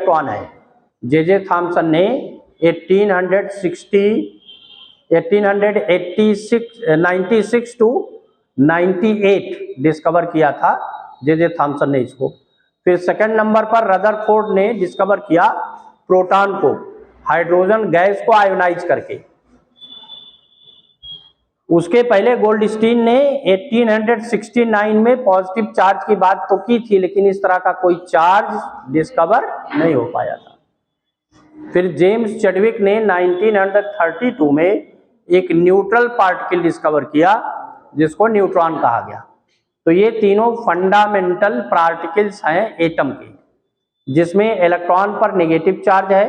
Electron है। J Thomson ने 1896 to 98 discover किया था जे थॉम्सन ने इसको। फिर सेकंड नंबर पर रदरफोर्ड ने डिस्कवर किया प्रोटॉन को, हाइड्रोजन गैस को आयोनाइज करके। उसके पहले गोल्डस्टीन ने 1869 में पॉजिटिव चार्ज की बात तो की थी, लेकिन इस तरह का कोई चार्ज डिस्कवर नहीं हो पाया था। फिर जेम्स चैडविक ने 1932 में एक न्यूट्रल पार्टिकल डिस्कवर किया जिसको न्यूट्रॉन कहा गया। तो ये तीनों फंडामेंटल पार्टिकल्स हैं एटम के, जिसमें इलेक्ट्रॉन पर नेगेटिव चार्ज है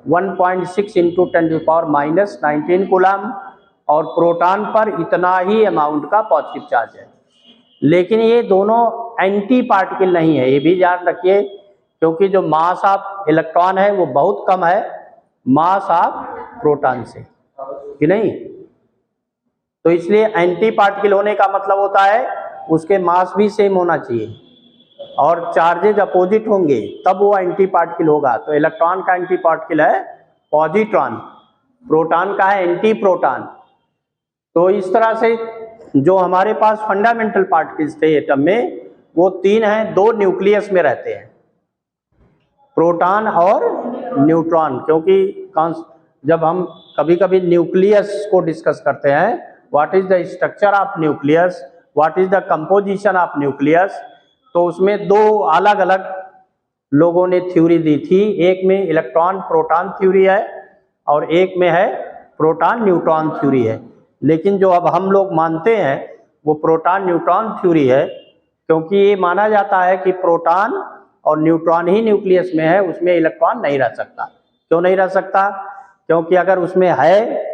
1.6 इंटू 10⁻⁻19 कूलम, और प्रोटॉन पर इतना ही अमाउंट का पॉजिटिव चार्ज है। लेकिन ये दोनों एंटी पार्टिकल नहीं है, ये भी याद रखिए, क्योंकि जो मास ऑफ इलेक्ट्रॉन है वो बहुत कम है मास ऑफ प्रोटॉन से, कि नहीं। तो इसलिए एंटी पार्टिकल होने का मतलब होता है उसके मास भी सेम होना चाहिए और चार्जेज अपोजिट होंगे तब वो एंटी पार्टिकल होगा। तो इलेक्ट्रॉन का एंटी पार्टिकल है पॉजिट्रॉन, प्रोटॉन का है एंटी प्रोटॉन। तो इस तरह से जो हमारे पास फंडामेंटल पार्टिकल्स थे एटम में वो तीन हैं, दो न्यूक्लियस में रहते हैं, प्रोटॉन और न्यूट्रॉन। क्योंकि जब हम कभी कभी न्यूक्लियस को डिस्कस करते हैं, what is the structure of nucleus, what is the composition of nucleus, तो उसमें दो अलग अलग लोगों ने थ्योरी दी थी। एक में इलेक्ट्रॉन प्रोटॉन थ्योरी है और एक में है प्रोटॉन न्यूट्रॉन थ्योरी है। लेकिन जो अब हम लोग मानते हैं वो प्रोटॉन न्यूट्रॉन थ्योरी है, क्योंकि ये माना जाता है कि प्रोटॉन और न्यूट्रॉन ही न्यूक्लियस में है, उसमें इलेक्ट्रॉन नहीं रह सकता। क्यों नहीं रह सकता? क्योंकि अगर उसमें है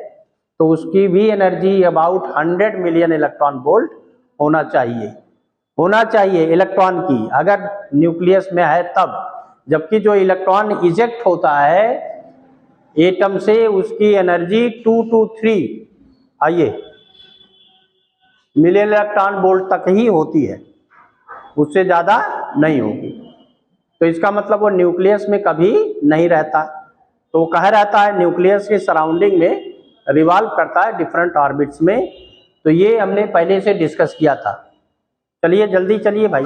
तो उसकी भी energy about 100 million electron volt होना चाहिए इलेक्ट्रॉन की, अगर न्यूक्लियस में है तब। जबकि जो इलेक्ट्रॉन इजेक्ट होता है एटम से उसकी energy 2 to 3 million electron volt तक ही होती है, उससे ज़्यादा नहीं होगी। तो इसका मतलब वो न्यूक्लियस में कभी नहीं रहता। तो कहाँ रहता है? न्यूक्लियस के सराउंडिंग में रिवॉल्व करता है डिफरेंट ऑर्बिट्स में। तो ये हमने पहले से डिस्कस किया था। चलिए जल्दी चलिए भाई,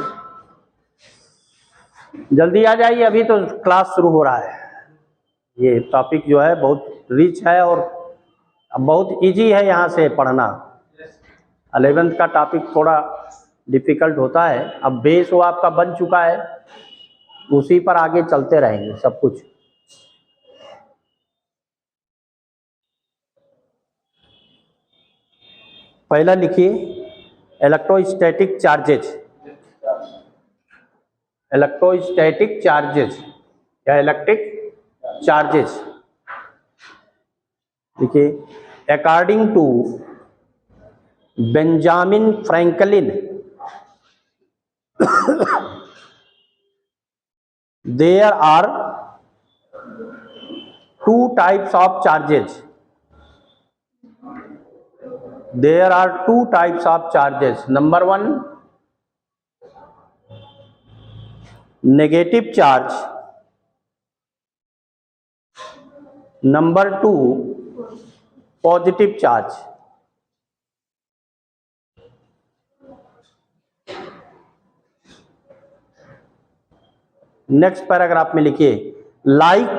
जल्दी आ जाइए, अभी तो क्लास शुरू हो रहा है। ये टॉपिक जो है बहुत रिच है और बहुत इजी है यहाँ से पढ़ना। 11th का टॉपिक थोड़ा डिफिकल्ट होता है, अब बेस वो आपका बन चुका है, उसी पर आगे चलते रहेंगे सब कुछ। पहला लिखिए इलेक्ट्रोस्टैटिक चार्जेज। इलेक्ट्रोस्टैटिक चार्जेज या इलेक्ट्रिक चार्जेज देखिए, according to Benjamin Franklin there are two types of charges. There are two types of charges. Number one, negative charge. Number two, positive charge. Next paragraph में लिखिए like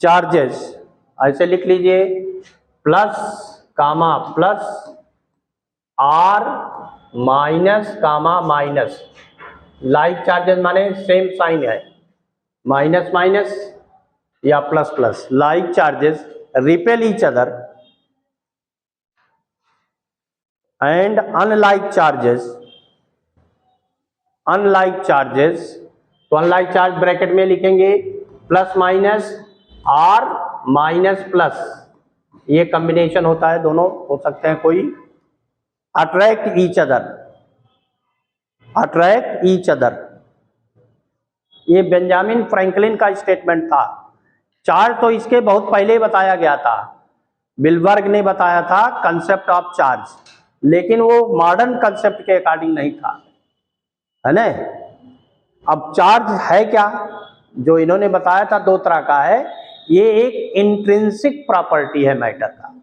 charges, ऐसे लिख लीजिए plus comma plus or minus comma minus. Like charges माने same sign है, minus minus या plus plus. Like charges repel each other and unlike charges, तो unlike charge bracket में लिखेंगे plus minus or minus plus, ये combination होता है, दोनों हो सकते हैं कोई। अट्रैक्ट ईच अदर, ये बेंजामिन फ्रैंकलिन का स्टेटमेंट था। चार्ज तो इसके बहुत पहले बताया गया था, बिलबर्ग ने बताया था कंसेप्ट ऑफ चार्ज, लेकिन वो मॉडर्न कंसेप्ट के अकॉर्डिंग नहीं था। है ना। अब चार्ज है क्या, जो इन्होंने बताया था दो तरह का है। ये एक इंट्रिंसिक प्रॉपर्टी है मैटर का,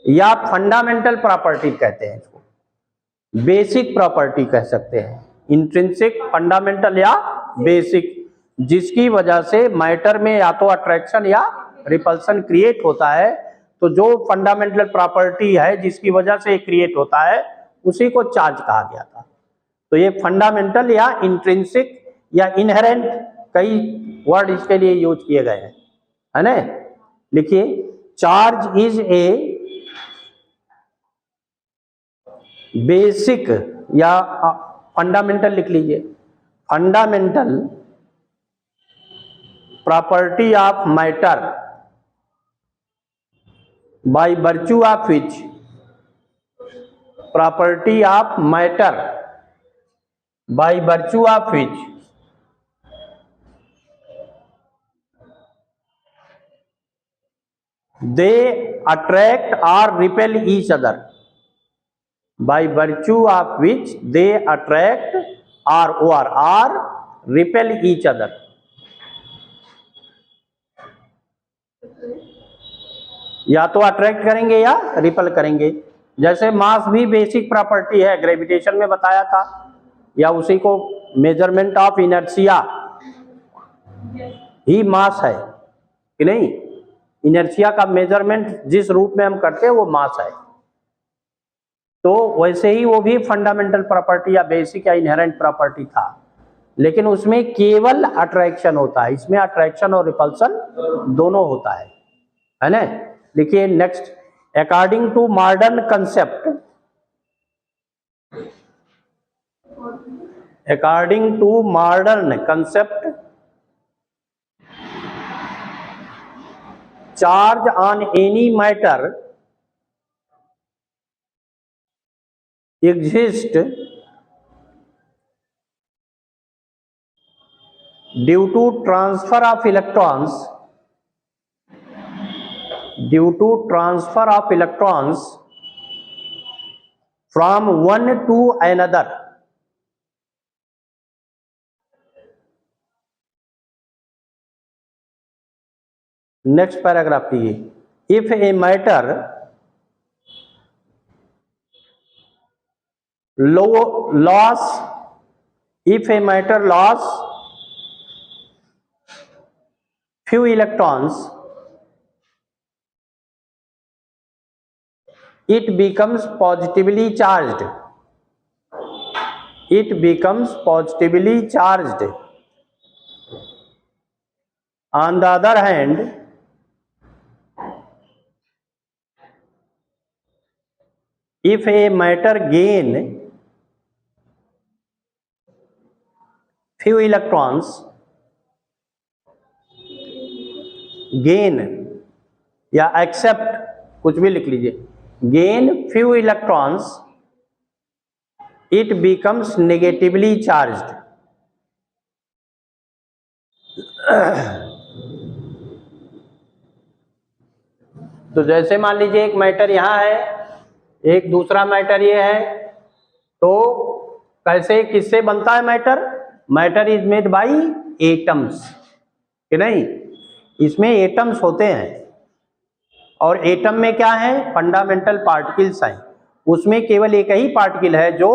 या फंडामेंटल प्रॉपर्टी कहते हैं इसको, बेसिक प्रॉपर्टी कह सकते हैं। इंट्रिंसिक, फंडामेंटल या बेसिक, जिसकी वजह से मैटर में या तो अट्रैक्शन या रिपल्सन क्रिएट होता है। तो जो फंडामेंटल प्रॉपर्टी है जिसकी वजह से क्रिएट होता है उसी को चार्ज कहा गया था। तो ये फंडामेंटल या इंट्रिंसिक या इनहेरेंट, कई वर्ड इसके लिए यूज किए गए हैं, है ना। लिखिए, चार्ज इज ए बेसिक या फंडामेंटल लिख लीजिए, fundamental property of matter by virtue of which, property of matter by virtue of which they attract or repel each other, by virtue of which they attract or repel each other। या तो attract करेंगे या ripple करेंगे। जैसे मास भी basic property है, gravitation में बताया था, या उसी को मेजरमेंट ऑफ इनर्शिया ही मास है कि नहीं। इनर्शिया का मेजरमेंट जिस रूप में हम करते हैं वो मास है। तो वैसे ही वो भी फंडामेंटल प्रॉपर्टी या बेसिक या इनहेरेंट प्रॉपर्टी था, लेकिन उसमें केवल अट्रैक्शन होता है, इसमें अट्रैक्शन और रिपल्सन दोनों होता है ना। देखिए next, according to modern concept, according to modern concept, charge on any matter exist due to transfer of electrons, due to transfer of electrons from one to another। Next paragraph की, if a matter loss, if a matter loss few electrons, it becomes positively charged, it becomes positively charged। On the other hand, if a matter gain few electrons, gain या accept, कुछ भी लिख लीजिए, gain few electrons, it becomes negatively charged। तो जैसे मान लीजिए एक मैटर यहां है, एक दूसरा मैटर ये है, तो कैसे किससे बनता है matter? Matter is made by atoms, कि नहीं, इसमें एटम्स होते हैं, और एटम में क्या है? फंडामेंटल पार्टिकल्स हैं। उसमें केवल एक ही पार्टिकल है जो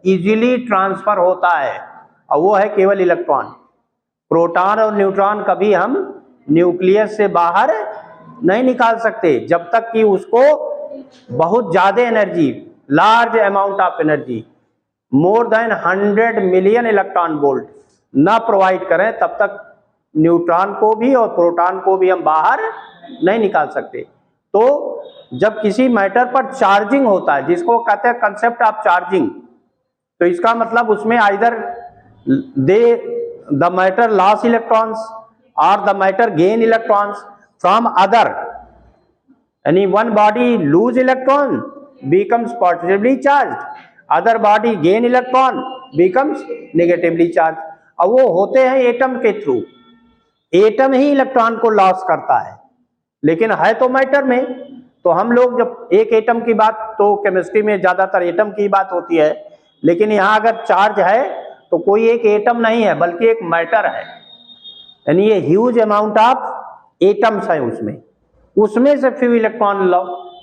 इजीली ट्रांसफर होता है, और वो है केवल इलेक्ट्रॉन। प्रोटॉन और न्यूट्रॉन कभी हम न्यूक्लियस से बाहर नहीं निकाल सकते जब तक कि उसको बहुत ज्यादा energy, large amount of energy, more than 100 million electron volt ना प्रोवाइड करें, तब तक न्यूट्रॉन को भी और प्रोटॉन को भी हम बाहर नहीं निकाल सकते। तो जब किसी मैटर पर चार्जिंग होता है, जिसको कहते हैं कंसेप्ट ऑफ चार्जिंग, तो इसका मतलब उसमें either the matter loss electrons और the matter gain electrons from other. Any one body lose electron becomes positively charged, other body gain electron becomes negatively charged। अब वो होते हैं एटम के थ्रू, एटम ही इलेक्ट्रॉन को लॉस करता है, लेकिन है तो मैटर में। तो हम लोग जब एक एटम की बात, तो केमिस्ट्री में ज्यादातर एटम की बात होती है, लेकिन यहाँ अगर चार्ज है तो तो कोई एक एटम नहीं है बल्कि एक मैटर है, यानी ये ह्यूज अमाउंट ऑफ एटम्स है उसमें से फ्यू इलेक्ट्रॉन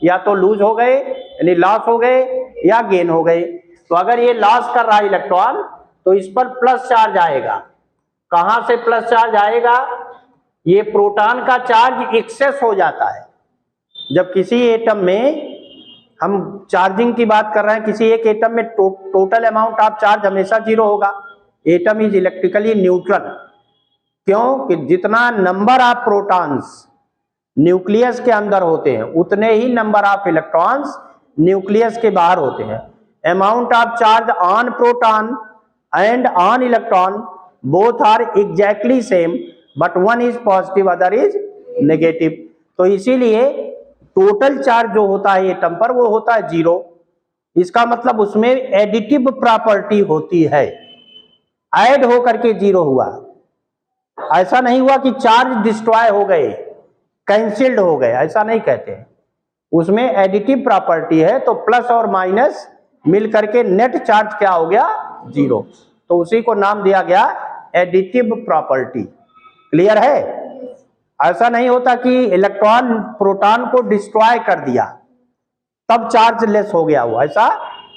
या तो लूज हो गए यानी लॉस हो गए या गेन हो गए। तो अगर ये लॉस कर रहा है इलेक्ट्रॉन तो इस पर प्लस चार्ज आएगा। कहां से प्लस चार्ज आएगा? ये प्रोटॉन का चार्ज एक्सेस हो जाता है। जब किसी एटम में हम चार्जिंग की बात कर रहे हैं, किसी एक एटम में टोटल अमाउंट ऑफ चार्ज हमेशा 0 होगा। Atom is electrically neutral. क्यों? कि जितना नंबर ऑफ प्रोटॉन्स न्यूक्लियस के अंदर होते हैं उतने ही नंबर ऑफ इलेक्ट्रॉन्स न्यूक्लियस के बाहर होते हैं। Amount of charge on proton and on electron both are exactly same but one is positive other is negative. तो इसीलिए टोटल चार्ज जो होता है एटम पर वो होता है 0। इसका मतलब उसमें एडिटिव प्रॉपर्टी होती है, ऐड होकर के 0 हुआ। ऐसा नहीं हुआ कि चार्ज डिस्ट्रॉय हो गए, कैंसिल्ड हो गए, ऐसा नहीं कहते हैं। उसमें एडिटिव प्रॉपर्टी है, तो प्लस और माइनस मिल करके नेट चार्ज क्या हो गया? 0। तो उसी को नाम दिया गया एडिटिव प्रॉपर्टी। क्लियर है? ऐसा नहीं होता कि इलेक्ट्रॉन प्रोटॉन को डिस्ट्रॉय कर दिया तब चार्ज लेस हो गया, वो ऐसा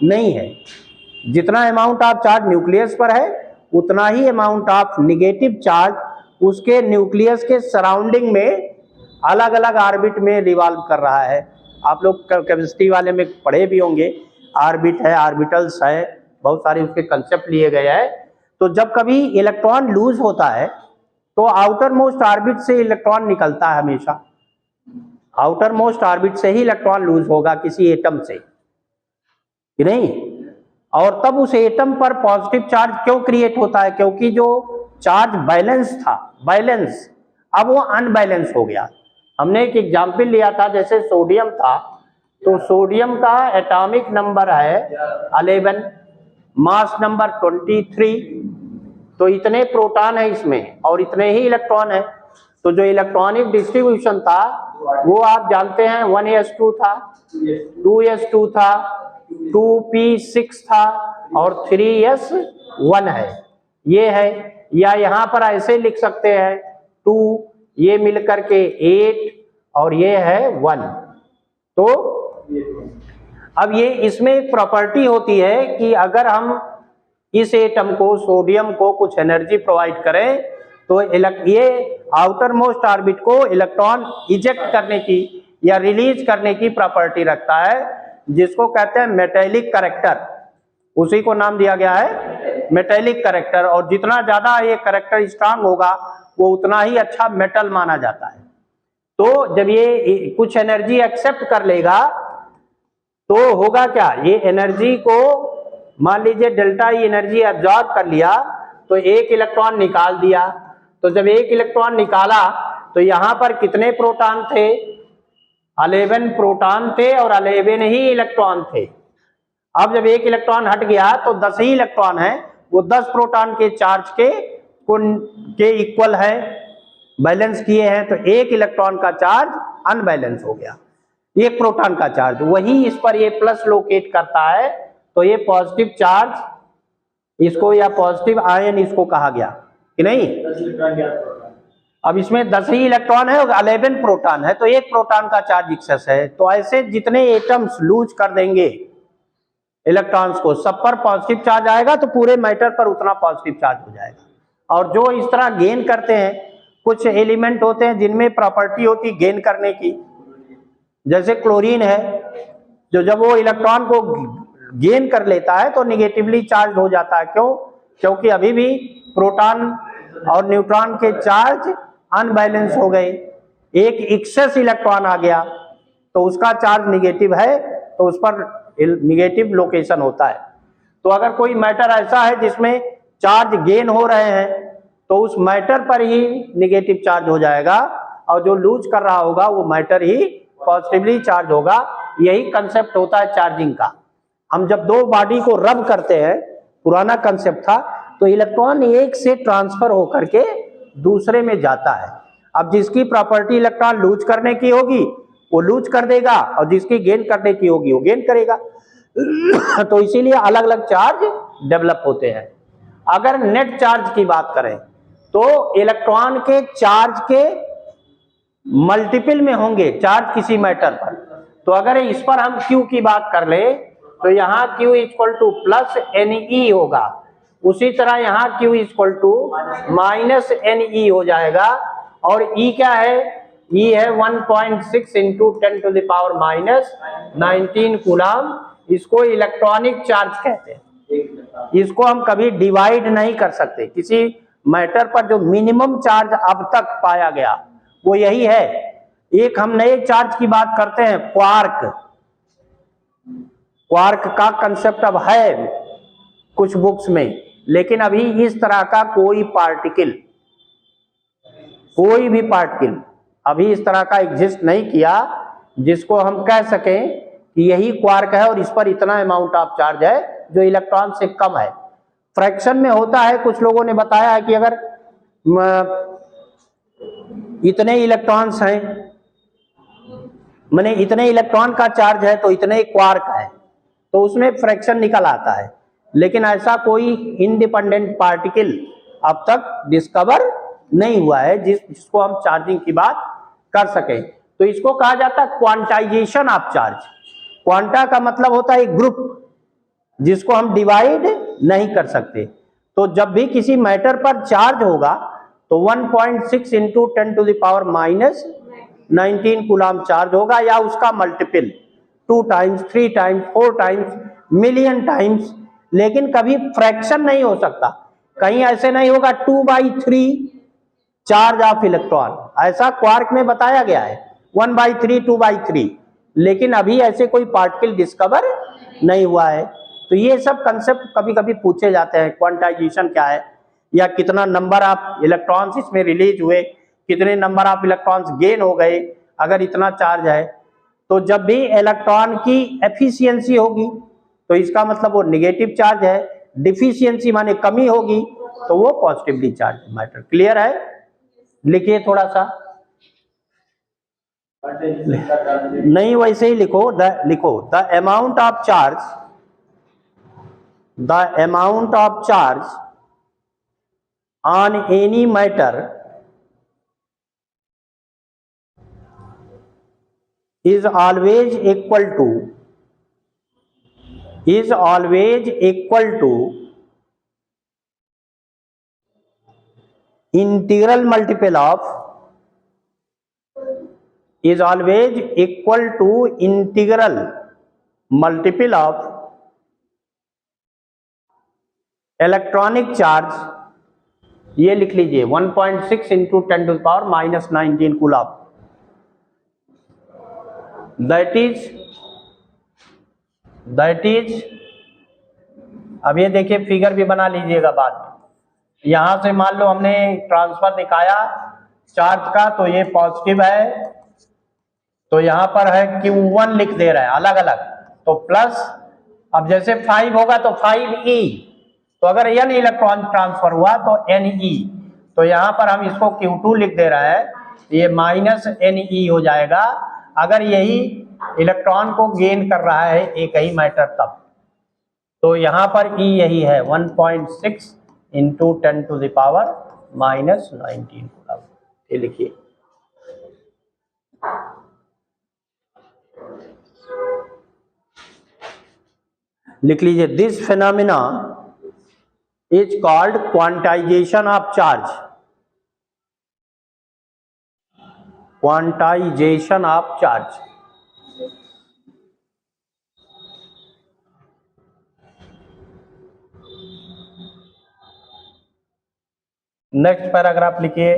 नहीं है। जितना अमाउंट ऑफ चार्ज न्यूक्लियस पर है उतना ही अमाउंट ऑफ नेगेटिव चार्ज उसके न्यूक्लियस के सराउंडिंग में अलग अलग ऑर्बिट में रिवॉल्व कर रहा है। आप लोग केमिस्ट्री वाले में पढ़े भी होंगे, ऑर्बिट है, ऑर्बिटल्स है, बहुत सारे उसके कंसेप्ट लिए गए हैं। तो जब कभी इलेक्ट्रॉन लूज होता है तो आउटर मोस्ट ऑर्बिट से इलेक्ट्रॉन निकलता है, हमेशा आउटर मोस्ट ऑर्बिट से ही इलेक्ट्रॉन लूज होगा किसी एटम से, कि नहीं? और तब उस एटम पर पॉजिटिव चार्ज क्यों क्रिएट होता है? क्योंकि जो चार्ज बैलेंस था, बैलेंस, अब वो अनबैलेंस हो गया। हमने एक एग्जाम्पल लिया था, जैसे सोडियम था, तो सोडियम का एटॉमिक नंबर है 11, मास नंबर 23, तो इतने प्रोटॉन है इसमें और इतने ही इलेक्ट्रॉन है। तो जो इलेक्ट्रॉनिक डिस्ट्रीब्यूशन था वो आप जानते हैं 1s2 था, 2s2 था, 2p6 था और 3s1 है, ये है। या यहाँ पर ऐसे लिख सकते हैं 2, ये मिलकर के 8 और ये है 1। तो अब ये इसमें एक प्रॉपर्टी होती है कि अगर हम इस एटम को, सोडियम को कुछ एनर्जी प्रोवाइड करें तो ये आउटर मोस्ट ऑर्बिट को इलेक्ट्रॉन इजेक्ट करने की या रिलीज करने की प्रॉपर्टी रखता है, जिसको कहते हैं मेटेलिक कैरेक्टर। उसी को नाम दिया गया है मेटेलिक कैरेक्टर। और जितना ज्यादा ये कैरेक्टर स्ट्रांग होगा वो उतना ही अच्छा मेटल माना जाता है। तो जब ये कुछ एनर्जी एक्सेप्ट कर लेगा तो होगा क्या? ये एनर्जी को, मान लीजिए डेल्टा ई एनर्जी एब्जॉर्ब कर लिया तो एक इलेक्ट्रॉन निकाल दिया। तो जब एक इलेक्ट्रॉन निकाला तो यहाँ पर कितने प्रोटॉन थे? 11 प्रोटॉन थे और 11 ही इलेक्ट्रॉन थे। अब जब एक इलेक्ट्रॉन हट गया तो 10 ही इलेक्ट्रॉन है, वो 10 प्रोटॉन के चार्ज के इक्वल है, बैलेंस किए हैं, तो एक इलेक्ट्रॉन का चार्ज अनबैलेंस हो गया, एक प्रोटॉन का चार्ज। वही इस पर ये प्लस लोकेट करता है, तो ये पॉजिटिव चार्ज इसको या पॉजिटिव आयन इसको कहा गया, कि नहीं? अब इसमें 10 ही इलेक्ट्रॉन है और 11 प्रोटॉन है, तो एक प्रोटॉन का चार्ज एक्सेस है। तो ऐसे जितने एटम्स लूज कर देंगे इलेक्ट्रॉन्स को, सब पर पॉजिटिव चार्ज आएगा, तो पूरे मैटर पर उतना पॉजिटिव चार्ज हो जाएगा। और जो इस तरह गेन करते हैं, कुछ एलिमेंट होते हैं जिनमें प्रॉपर्टी होती है गेन करने की, जैसे क्लोरीन है, जो जब वो इलेक्ट्रॉन को गेन कर लेता है तो निगेटिवली चार्ज हो जाता है। क्यों? क्योंकि अभी भी प्रोटॉन और न्यूट्रॉन के चार्ज अनबैलेंस हो गए, एक एक्सेस इलेक्ट्रॉन आ गया तो उसका चार्ज निगेटिव है, तो उस पर निगेटिव लोकेशन होता है। तो अगर कोई मैटर ऐसा है जिसमें चार्ज गेन हो रहे हैं तो उस मैटर पर ही निगेटिव चार्ज हो जाएगा, और जो लूज कर रहा होगा वो मैटर ही पॉजिटिवली चार्ज होगा। यही कंसेप्ट होता है चार्जिंग का। हम जब दो बॉडी को रब करते हैं, पुराना कंसेप्ट था, तो इलेक्ट्रॉन एक से ट्रांसफर होकर के दूसरे में जाता है। अब जिसकी प्रॉपर्टी इलेक्ट्रॉन लूज करने की होगी वो लूज कर देगा, और जिसकी गेन करने की होगी वो गेन करेगा। तो इसीलिए अलग अलग चार्ज डेवलप होते हैं। अगर नेट चार्ज की बात करें तो इलेक्ट्रॉन के चार्ज के मल्टीपल में होंगे चार्ज किसी मैटर पर। तो अगर इस पर हम Q की बात कर ले तो यहाँ Q equal to plus NE होगा, उसी तरह यहाँ Q equal to minus NE हो जाएगा। और E क्या है? E है 1.6 into 10 to the power minus 19 coulomb. इसको इलेक्ट्रॉनिक चार्ज कहते हैं। इसको हम कभी डिवाइड नहीं कर सकते। किसी मैटर पर जो मिनिमम चार्ज अब तक पाया गया वो यही है। एक हम नए चार्ज की बात करते हैं, क्वार्क। क्वार्क का कंसेप्ट अब है कुछ बुक्स में, लेकिन अभी इस तरह का कोई भी पार्टिकल अभी इस तरह का एग्जिस्ट नहीं किया जिसको हम कह सकें कि यही क्वार्क है और इस पर इतना अमाउंट ऑफ चार्ज है जो इलेक्ट्रॉन से कम है। फ्रैक्शन में होता है। कुछ लोगों ने बताया है कि अगर इतने इलेक्ट्रॉन्स हैं, माने इतने इलेक्ट्रॉन का चार्ज है तो इतने क्वार्क है, तो उसमें फ्रैक्शन निकल आता है। लेकिन ऐसा कोई इंडिपेंडेंट पार्टिकल अब तक डिस्कवर नहीं हुआ है जिसको हम चार्जिंग की बात कर सके। तो इसको कहा जाता है क्वांटाइजेशन ऑफ चार्ज। क्वांटा का मतलब होता है एक ग्रुप जिसको हम डिवाइड नहीं कर सकते। तो जब भी किसी मैटर पर चार्ज होगा तो 1.6 into 10 to the power minus 19 coulomb charge होगा, या उसका multiple 2 times 3 times 4 times million times. लेकिन कभी फ्रैक्शन नहीं हो सकता। कहीं ऐसे नहीं होगा 2/3 चार्ज ऑफ इलेक्ट्रॉन, ऐसा क्वार्क में बताया गया है 1/3 2/3। लेकिन अभी ऐसे कोई पार्टिकल डिस्कवर नहीं हुआ है। तो ये सब कंसेप्ट कभी कभी पूछे जाते हैं, क्वांटाइजेशन क्या है, या कितना नंबर ऑफ इलेक्ट्रॉन्स इसमें रिलीज हुए, कितने नंबर ऑफ इलेक्ट्रॉन्स गेन हो गए अगर इतना चार्ज है। तो जब भी इलेक्ट्रॉन की एफिशिएंसी होगी तो इसका मतलब वो नेगेटिव चार्ज है, डिफिशियंसी माने कमी होगी तो वो पॉजिटिवली चार्ज मैटर। क्लियर है? लिखिए थोड़ा सा, नहीं वैसे ही लिखो। The amount of charge on any matter is always equal to integral multiple of electronic charge. ये लिख लीजिए 1.6 into 10 to the power minus 19 coulomb. That is अब ये देखिए, फिगर भी बना लीजिएगा बाद में। यहां से मान लो हमने ट्रांसफर दिखाया चार्ज का, तो ये पॉजिटिव है, तो यहां पर है Q1 लिख दे रहा है अलग अलग, तो प्लस। अब जैसे 5 होगा तो 5E, तो अगर N इलेक्ट्रॉन ट्रांसफर हुआ तो NE, तो यहां पर हम इसको Q2 लिख दे रहा है, ये माइनस NE हो जाएगा अगर यही इलेक्ट्रॉन को गेन कर रहा है एक ही मैटर तब। तो यहां पर E यही है 1.6 into 10 to the power minus 19 coulomb. ये लिखिए, लिख लीजिए, this phenomena is called quantization of charge. Quantization of charge. Next paragraph लिखिए,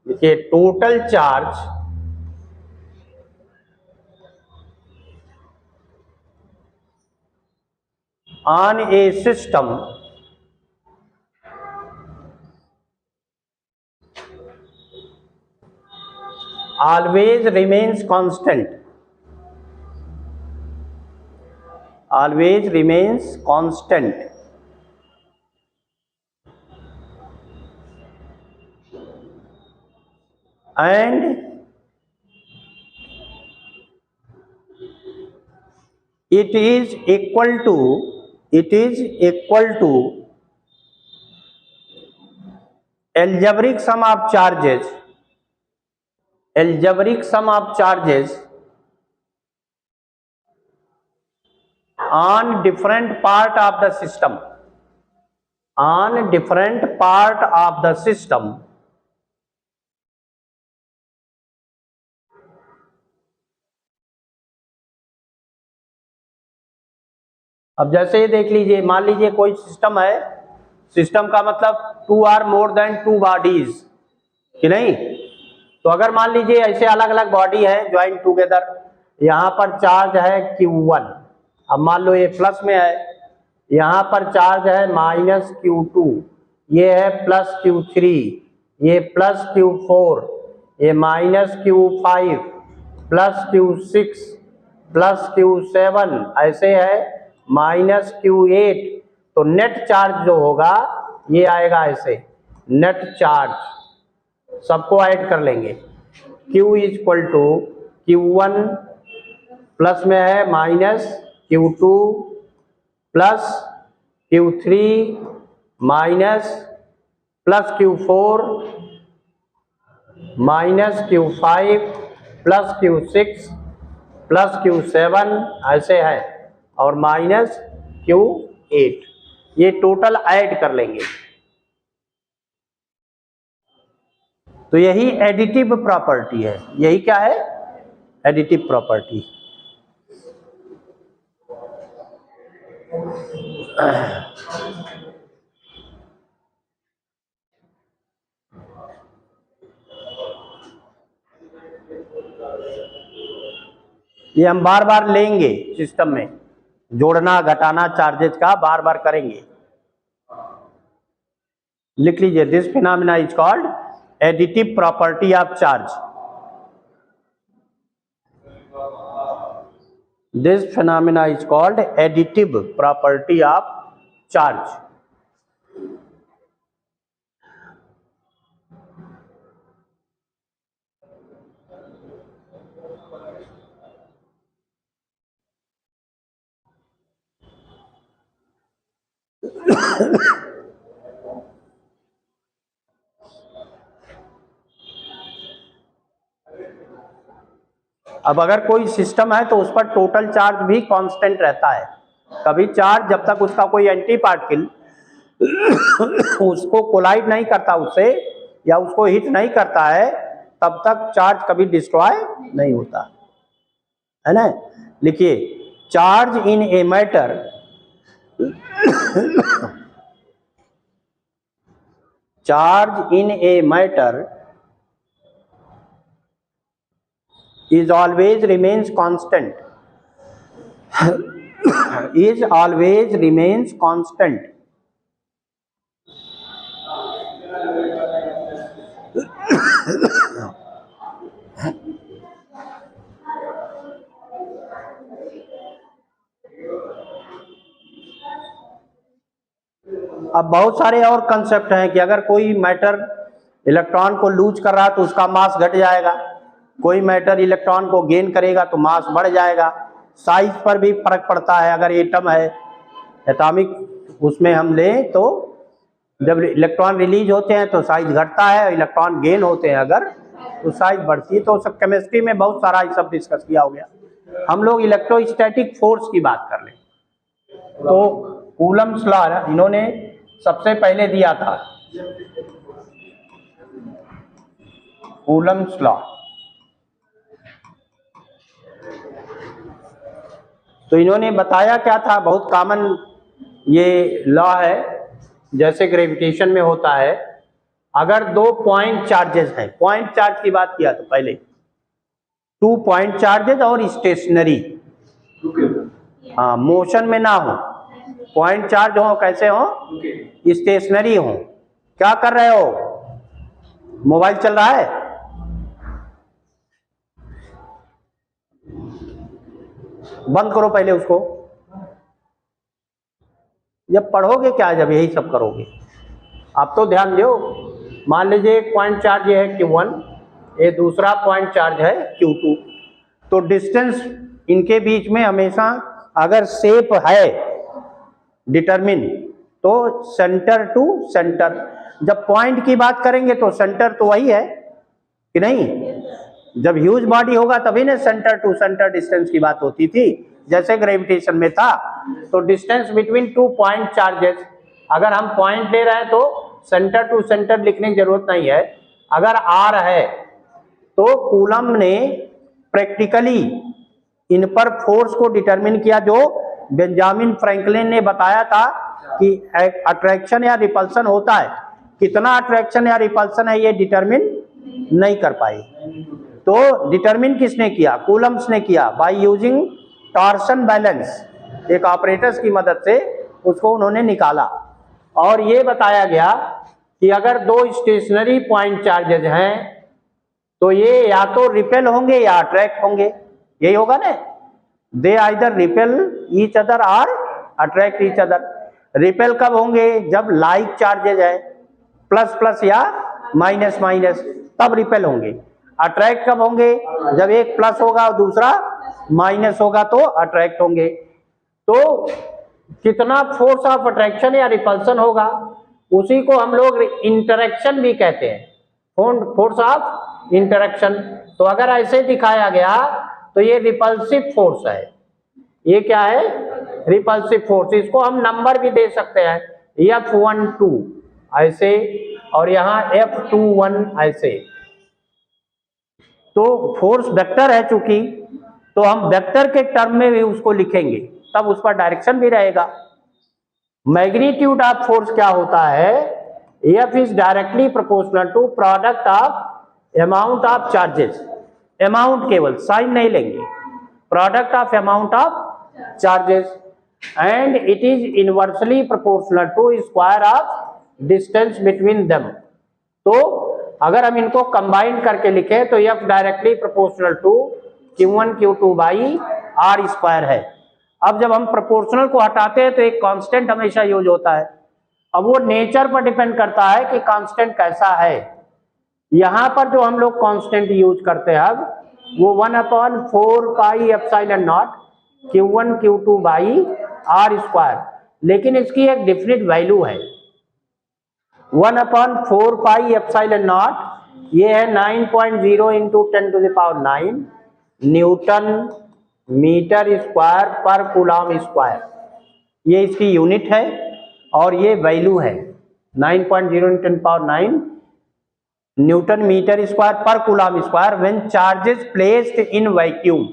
देखिए total charge on a system always remains constant, and it is equal to algebraic sum of charges on different part of the system अब जैसे ये देख लीजिए, मान लीजिए कोई सिस्टम है, सिस्टम का मतलब 2 आर मोर देन 2 बॉडीज कि नहीं। तो अगर मान लीजिए ऐसे अलग अलग बॉडी है ज्वाइन टुगेदर, यहाँ पर चार्ज है Q1, अब मान लो ये प्लस में है, यहाँ पर चार्ज है -Q2, ये है +Q3, ये +Q4, ये -Q5, +Q6, +Q7, ऐसे है -Q8। तो नेट चार्ज जो होगा ये आएगा ऐसे, नेट चार्ज सबको ऐड कर लेंगे। Q = Q1 प्लस में है -Q2 plus Q3 minus +Q4 -Q5 +Q6 +Q7 ऐसे है, और -Q8, ये टोटल ऐड कर लेंगे। तो यही एडिटिव प्रॉपर्टी है। यही क्या है? Additive property. ये हम बार बार लेंगे सिस्टम में, जोड़ना घटाना चार्जेस का बार बार करेंगे। लिख लीजिए, this phenomena is called additive property of charge. This phenomena is called additive property of charge. अब अगर कोई सिस्टम है तो उस पर टोटल चार्ज भी कांस्टेंट रहता है। कभी चार्ज जब तक उसका कोई एंटी पार्टिकल उसको कोलाइड नहीं करता उससे, या उसको हिट नहीं करता है, तब तक चार्ज कभी डिस्ट्रॉय नहीं होता है ना। लिखिए, charge in a matter charge in a matter is always remains constant is always remains constant अब बहुत सारे और कंसेप्ट हैं कि अगर कोई मैटर इलेक्ट्रॉन को लूज कर रहा है तो उसका मास घट जाएगा, कोई मैटर इलेक्ट्रॉन को गेन करेगा तो मास बढ़ जाएगा। साइज पर भी फर्क पड़ता है। अगर एटम है, एटॉमिक उसमें हम लें तो जब इलेक्ट्रॉन रिलीज होते हैं तो साइज घटता है, इलेक्ट्रॉन गेन होते हैं अगर तो साइज बढ़ती है। तो सब केमिस्ट्री में बहुत सारा ये सब डिस्कस किया हो गया। हम लोग इलेक्ट्रोस्टैटिक फोर्स की बात कर लें तो कूलम्ब्स लॉ इन्होंने सबसे पहले दिया था, कूलम्ब्स लॉ। तो इन्होंने बताया क्या था, बहुत कॉमन ये लॉ है, जैसे ग्रेविटेशन में होता है। अगर 2 पॉइंट चार्जेस हैं, पॉइंट चार्ज की बात किया तो पहले 2 पॉइंट चार्जेस और स्टेशनरी, हाँ मोशन में ना हो, पॉइंट चार्ज हो, कैसे हो, स्टेशनरी हो। क्या कर रहे हो, मोबाइल चल रहा है, बंद करो पहले उसको। जब पढ़ोगे क्या, जब यही सब करोगे। आप तो ध्यान दो, मान लीजिए एक पॉइंट चार्ज ये है Q1, ये दूसरा पॉइंट चार्ज है Q2, तो डिस्टेंस इनके बीच में हमेशा अगर शेप है डिटरमिन तो सेंटर टू सेंटर, जब पॉइंट की बात करेंगे तो सेंटर तो वही है कि नहीं, जब ह्यूज बॉडी होगा तभी ना सेंटर टू सेंटर डिस्टेंस की बात होती थी, जैसे ग्रेविटेशन में था। तो distance between two point charges, अगर हम पॉइंट ले रहे हैं तो सेंटर टू सेंटर लिखने की जरूरत नहीं है। अगर आर है तो कूलम ने प्रैक्टिकली इन पर फोर्स को डिटरमिन किया, जो बेंजामिन फ्रैंकलिन ने बताया था कि अट्रैक्शन या रिपल्सन होता है, कितना अट्रैक्शन या रिपल्सन है ये डिटरमिन नहीं कर पाई। तो डिटरमिन किसने किया? कूलम्स ने किया, बाय यूजिंग टॉर्शन बैलेंस, एक ऑपरेटर्स की मदद से उसको उन्होंने निकाला। और ये बताया गया कि अगर दो स्टेशनरी पॉइंट चार्जेज हैं तो ये या तो रिपेल होंगे या अट्रैक्ट होंगे, यही होगा ना, दे आइदर रिपेल ईच अदर और अट्रैक्ट ईच अदर। रिपेल कब होंगे? जब लाइक चार्जेज है, प्लस प्लस या माइनस माइनस, तब रिपेल होंगे। अट्रैक्ट कब होंगे? जब एक प्लस होगा और दूसरा माइनस होगा तो अट्रैक्ट होंगे। तो कितना फोर्स ऑफ अट्रैक्शन या रिपल्सन होगा, उसी को हम लोग इंटरेक्शन भी कहते हैं, फोर्स ऑफ इंटरेक्शन। तो अगर ऐसे दिखाया गया तो ये रिपल्सिव फोर्स है, ये क्या है? Repulsive force. इसको हम नंबर भी दे सकते हैं, F12 ऐसे और यहाँ F21 ऐसे। तो फोर्स वेक्टर है चूंकि, तो हम वेक्टर के टर्म में भी उसको लिखेंगे, तब उस पर डायरेक्शन भी रहेगा। मैग्नीट्यूड ऑफ फोर्स क्या होता है? F is directly proportional to product of amount of charges, amount केवल, साइन नहीं लेंगे, product of amount of charges, and it is inversely proportional to square of distance between them. तो अगर हम इनको कंबाइन करके लिखें तो F directly proportional to Q1 Q2 by R square है। अब जब हम प्रोपोर्शनल को हटाते हैं तो एक कांस्टेंट हमेशा यूज होता है। अब वो नेचर पर डिपेंड करता है कि कांस्टेंट कैसा है। यहां पर जो हम लोग कांस्टेंट यूज करते हैं अब, वो 1/4 pi epsilon naught Q1 Q2 by R square, लेकिन इसकी एक डिफिनिट वैल्यू है। 1/4 पाई एप्सिलॉन नॉट, ये है 9.0 इंटू 10⁹ न्यूटन मीटर स्क्वायर पर कूलम स्क्वायर, ये इसकी यूनिट है और ये वैल्यू है 9.0 इंटू 10⁹ न्यूटन मीटर स्क्वायर पर coulomb square when charges placed in vacuum,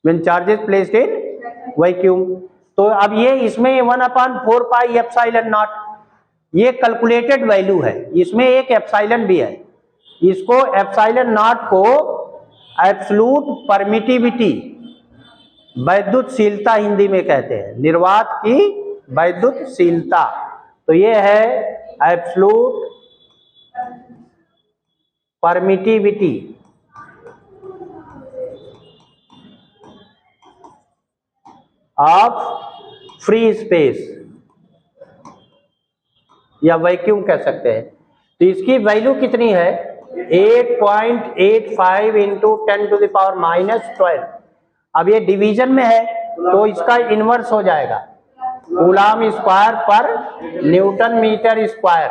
when charges placed in vacuum. तो अब ये इसमें 1/4 पाई एप्सिलॉन नॉट, ये कैलकुलेटेड वैल्यू है, इसमें एक एप्सिलॉन भी है। इसको एप्सिलॉन नॉट को एब्सोल्यूट परमिटिविटी, वैद्युतशीलता हिंदी में कहते हैं, निर्वात की वैद्युतशीलता। तो ये है absolute permittivity of free space, या वैक्यूम कह सकते हैं। तो इसकी वैल्यू कितनी है? 8.85 इंटू 10⁻⁻12। अब ये डिवीजन में है तो इसका इनवर्स हो जाएगा, कूलम स्क्वायर पर न्यूटन मीटर स्क्वायर।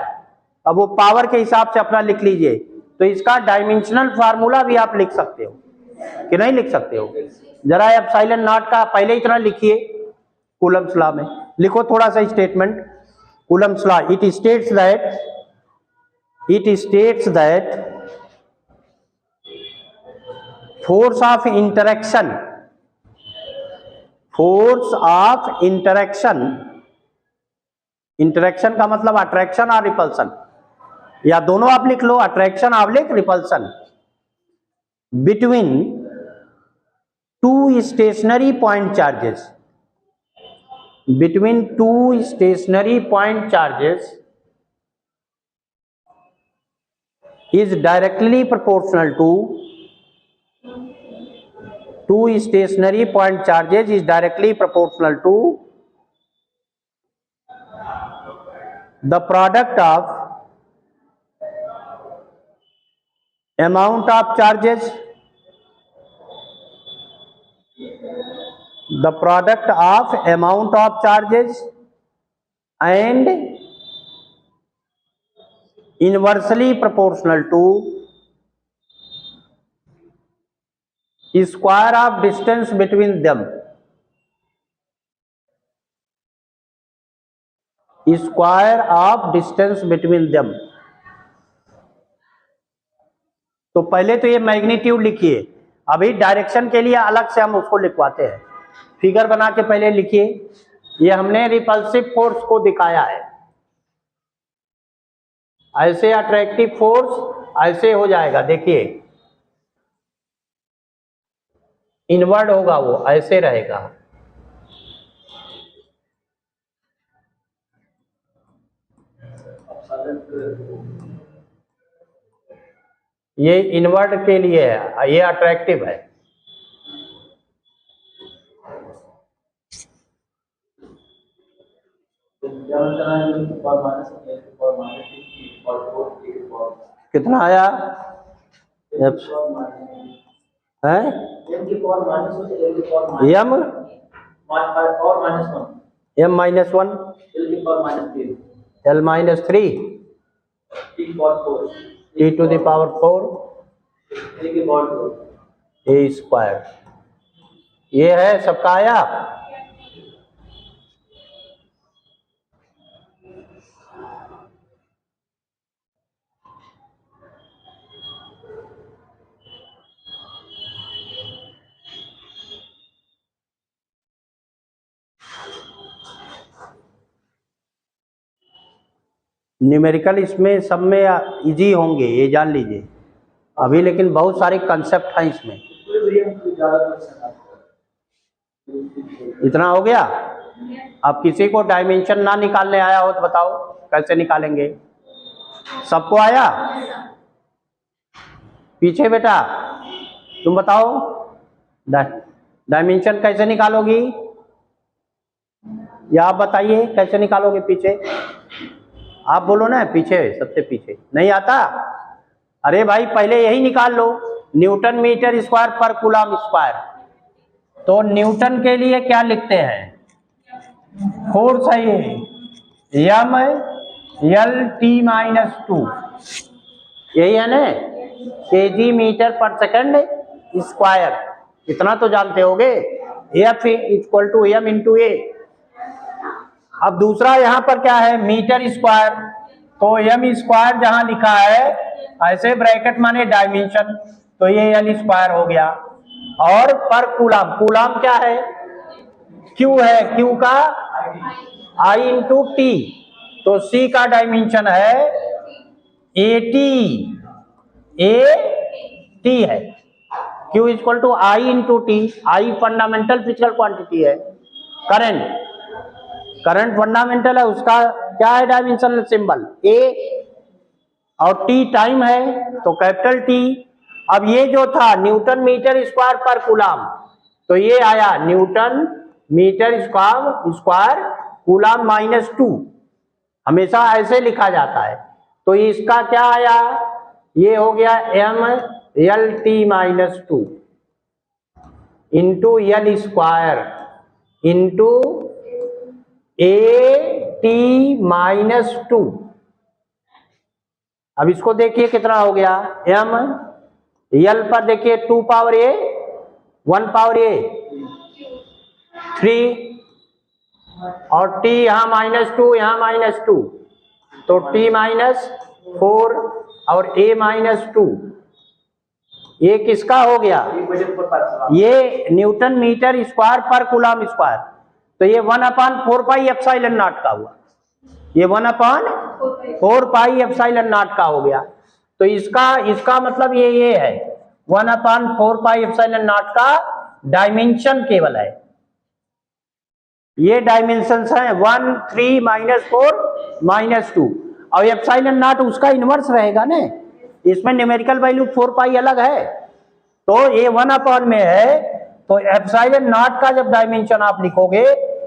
अब वो पावर के हिसाब से अपना लिख लीजिए। तो इसका डायमेंशनल फार्मूला भी आप लिख सकते हो कि नहीं लिख सकते हो? जरा एप्सिलॉन नॉट का पहले इतना लिखिए, कूलम्स लॉ में लिखो थोड़ा सा statement. Coulomb's law, it states that force of interaction, interaction का मतलब अट्रैक्शन और रिपल्सन, या दोनों आप लिख लो, अट्रैक्शन और repulsion, between two stationary point charges, between two stationary point charges is directly proportional to, two stationary point charges is directly proportional to the product of amount of charges the product of amount of charges and inversely proportional to square of distance between them, square of distance between them. तो पहले तो ये magnitude लिखिए, अभी direction के लिए अलग से हम उसको लिखवाते हैं। फिगर बना के पहले लिखिए, ये हमने रिपल्सिव फोर्स को दिखाया है, ऐसे अट्रैक्टिव फोर्स ऐसे हो जाएगा, देखिए इनवर्ड होगा, वो ऐसे रहेगा। ये इनवर्ड के लिए है, ये अट्रैक्टिव है। कितना आया है? M -1 L -3 T to the power 4 A square. ये है सबका आया। न्यूमेरिकल इसमें सब में इजी होंगे, ये जान लीजिए अभी, लेकिन बहुत सारे कंसेप्ट हैं इसमें। इतना हो गया। अब किसी को डायमेंशन ना निकालने आया हो तो बताओ कैसे निकालेंगे? सबको आया? पीछे बेटा तुम बताओ डायमेंशन कैसे निकालोगी, या आप बताइए कैसे निकालोगे? पीछे आप बोलो ना, पीछे सबसे पीछे नहीं आता? अरे भाई पहले यही निकाल लो, न्यूटन मीटर स्क्वायर पर कूलम स्क्वायर। तो न्यूटन के लिए क्या लिखते हैं? फोर्स है ये एम एल टी -2, यही है ना, kg metre per second square. इतना तो जानते होगे, F equal to M into A. अब दूसरा यहाँ पर क्या है? Metre square. तो एम स्क्वायर जहां लिखा है ऐसे ब्रैकेट माने डायमेंशन, तो ये एल स्क्वायर हो गया। और पर कूलम, कूलम क्या है? क्यू है, क्यू का आई इंटू टी। तो सी का डायमेंशन है एटी, ए टी है। Q equal to I into T. I fundamental physical quantity है, करंट, करंट फंडामेंटल है, उसका क्या है डायमेंशनल सिंबल ए, और टी टाइम है तो कैपिटल टी। अब ये जो था न्यूटन मीटर स्क्वायर पर कूलम, तो ये आया न्यूटन मीटर स्क्वायर कूलम -2, हमेशा ऐसे लिखा जाता है। तो इसका क्या आया? ये हो गया M L T -2 into L square into A T -2। अब इसको देखिए कितना हो गया? एम एल पर देखिए 2 पावर ए 1 पावर ए 3, और टी यहाँ -2 यहाँ -2, तो टी -4 और a -2। ये किसका हो गया? ये न्यूटन मीटर स्क्वायर पर कूलम स्क्वायर। तो ये 1/4 पाई एप्सिलॉन नॉट का हुआ, ये 1/4 पाई एप्सिलॉन नॉट का हो गया। तो इसका मतलब ये है 1/4 पाई एप्सिलॉन नॉट का डायमेंशन केवल है। ये डायमेंशंस हैं 1, 3, -4, -2, और एप्सिलॉन नॉट उसका इनवर्स रहेगा ना। इसमें न्यूमेरिकल वैल्यू 4 पाई अलग है, तो ये 1/, में है, तो एप्सिलॉन नॉट का जब डायमेंशन आप लिखोगे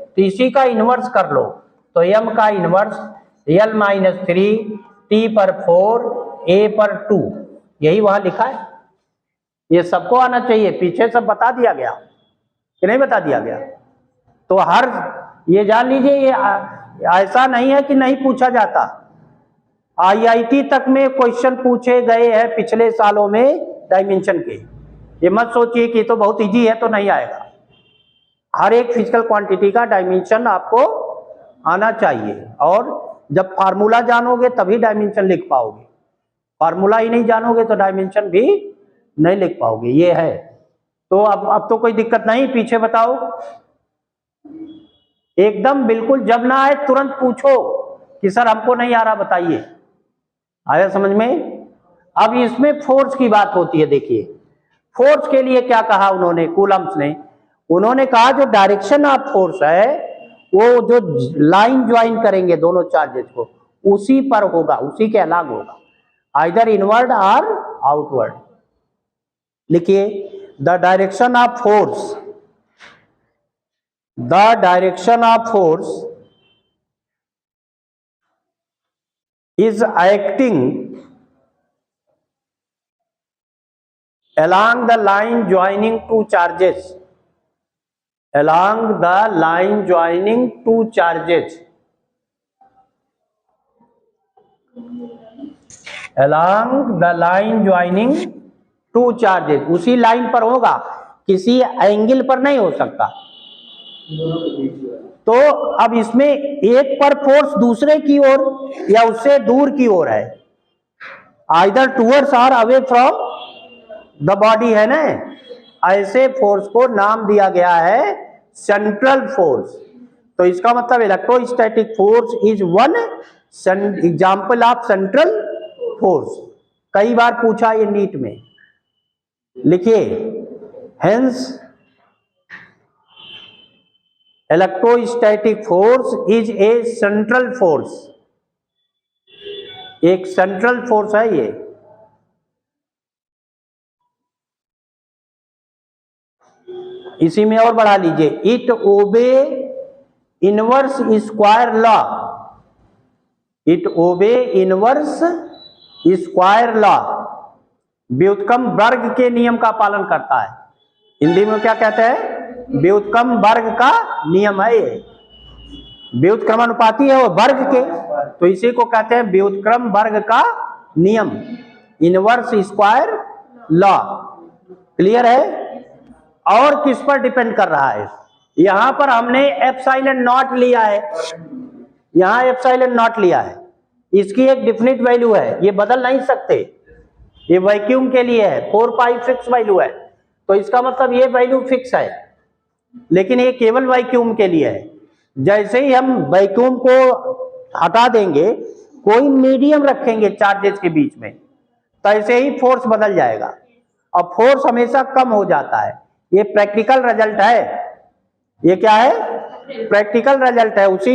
तो इसी का इनवर्स कर लो। तो m का इनवर्स l -3 t पर 4 a पर 2, यही वहां लिखा है। ये सबको आना चाहिए, पीछे सब बता दिया गया। कि नहीं बता दिया गया? तो हर, ये जान लीजिए, ये ऐसा नहीं है कि नहीं पूछा जाता। आईआईटी तक में क्वेश्चन पूछे गए हैं पिछले सालों में डायमेंशन के। ये मत सोचिए कि तो बहुत इजी है तो नहीं आएगा। हर एक फिजिकल क्वांटिटी का डायमेंशन आपको आना चाहिए, और जब फार्मूला जानोगे तभी डायमेंशन लिख पाओगे। फार्मूला ही नहीं जानोगे तो डायमेंशन भी नहीं लिख पाओगे। ये है। तो अब तो कोई दिक्कत नहीं, पीछे बताओ। एकदम बिल्कुल, जब ना आए तुरंत पूछो कि सर हमको नहीं आ रहा, बताइए। आया समझ में? अब इसमें फोर्स की बात होती है। देखिए फोर्स के लिए क्या कहा उन्होंने, कूलम्ब्स ने। उन्होंने कहा जो डायरेक्शन ऑफ फोर्स है वो जो लाइन ज्वाइन करेंगे दोनों चार्जेस को, उसी पर होगा, उसी के अलग होगा, आइदर इनवर्ड और आउटवर्ड। लिखिए, the direction of force, the direction of force is acting along the line joining two charges, along the line joining two charges, along the line joining two charges, उसी line पर होगा, किसी angle पर नहीं हो सकता। तो अब इसमें एक पर फोर्स दूसरे की ओर या उससे दूर की ओर है, आइदर टूवर्ड्स और अवे फ्रॉम द बॉडी, है ना। ऐसे फोर्स को नाम दिया गया है सेंट्रल फोर्स। तो इसका मतलब electrostatic force is one example of central force. कई बार पूछा ये नीट में। लिखिए, hence electrostatic force is a central force, एक सेंट्रल फोर्स है ये। इसी में और बढ़ा लीजिए, it obey inverse square law, it obey inverse square law, व्युत्क्रम वर्ग के नियम का पालन करता है। हिंदी में क्या कहते हैं? व्युत्क्रम वर्ग का नियम है ये। व्युत्क्रमानुपाती है वो वर्ग के, तो इसी को कहते हैं व्युत्क्रम वर्ग का नियम, इनवर्स स्क्वायर लॉ। क्लियर है? और किस पर डिपेंड कर रहा है? यहां पर हमने एप्सिलॉन नॉट लिया है, यहां एप्सिलॉन नॉट लिया है, इसकी एक डिफिनिट वैल्यू है, ये बदल नहीं सकते। ये वैक्यूम के लिए है, 4 पाई फिक्स वैल्यू है, तो इसका मतलब ये वैल्यू फिक्स है, लेकिन ये केवल वैक्यूम के लिए है। जैसे ही हम वैक्यूम को हटा देंगे, कोई मीडियम रखेंगे चार्जेस के बीच में, तैसे ही फोर्स बदल जाएगा, और फोर्स हमेशा कम हो जाता है। ये प्रैक्टिकल रिजल्ट है। ये क्या है? प्रैक्टिकल रिजल्ट है। उसी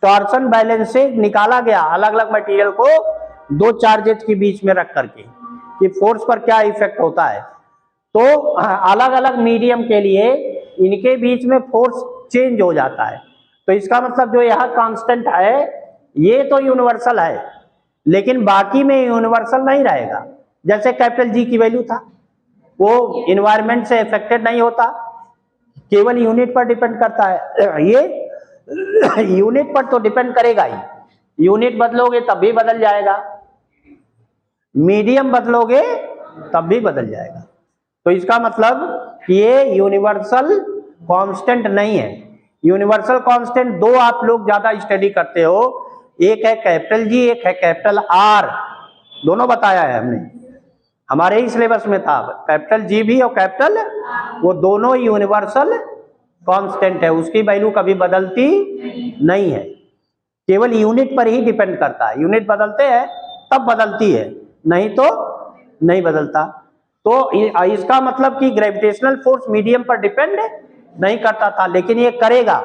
टॉर्सन बैलेंस से निकाला गया, अलग अलग मटेरियल को दो चार्जेस के बीच में रख करके, कि फोर्स पर क्या इफेक्ट होता है। तो अलग अलग मीडियम के लिए इनके बीच में फोर्स चेंज हो जाता है। तो इसका मतलब जो यहाँ कांस्टेंट है ये तो यूनिवर्सल है, लेकिन बाकी में यूनिवर्सल नहीं रहेगा। जैसे कैपिटल जी की वैल्यू था, वो इन्वायरमेंट से इफेक्टेड नहीं होता, केवल यूनिट पर डिपेंड करता है। ये यूनिट पर तो डिपेंड करेगा ही, यूनिट बदलोगे तब भी बदल जाएगा, मीडियम बदलोगे तब भी बदल जाएगा। तो इसका मतलब ये यूनिवर्सल कांस्टेंट नहीं है। यूनिवर्सल कांस्टेंट दो आप लोग ज्यादा स्टडी करते हो, एक है कैपिटल जी, एक है कैपिटल आर, दोनों बताया है हमने, हमारे ही सिलेबस में था। कैपिटल जी भी और कैपिटल, वो दोनों यूनिवर्सल कांस्टेंट है, उसकी वैल्यू कभी बदलती नहीं है, केवल यूनिट पर ही डिपेंड करता है। यूनिट बदलते हैं तब बदलती है, नहीं तो नहीं बदलता। तो इसका मतलब कि ग्रेविटेशनल फोर्स मीडियम पर डिपेंड नहीं करता था, लेकिन ये करेगा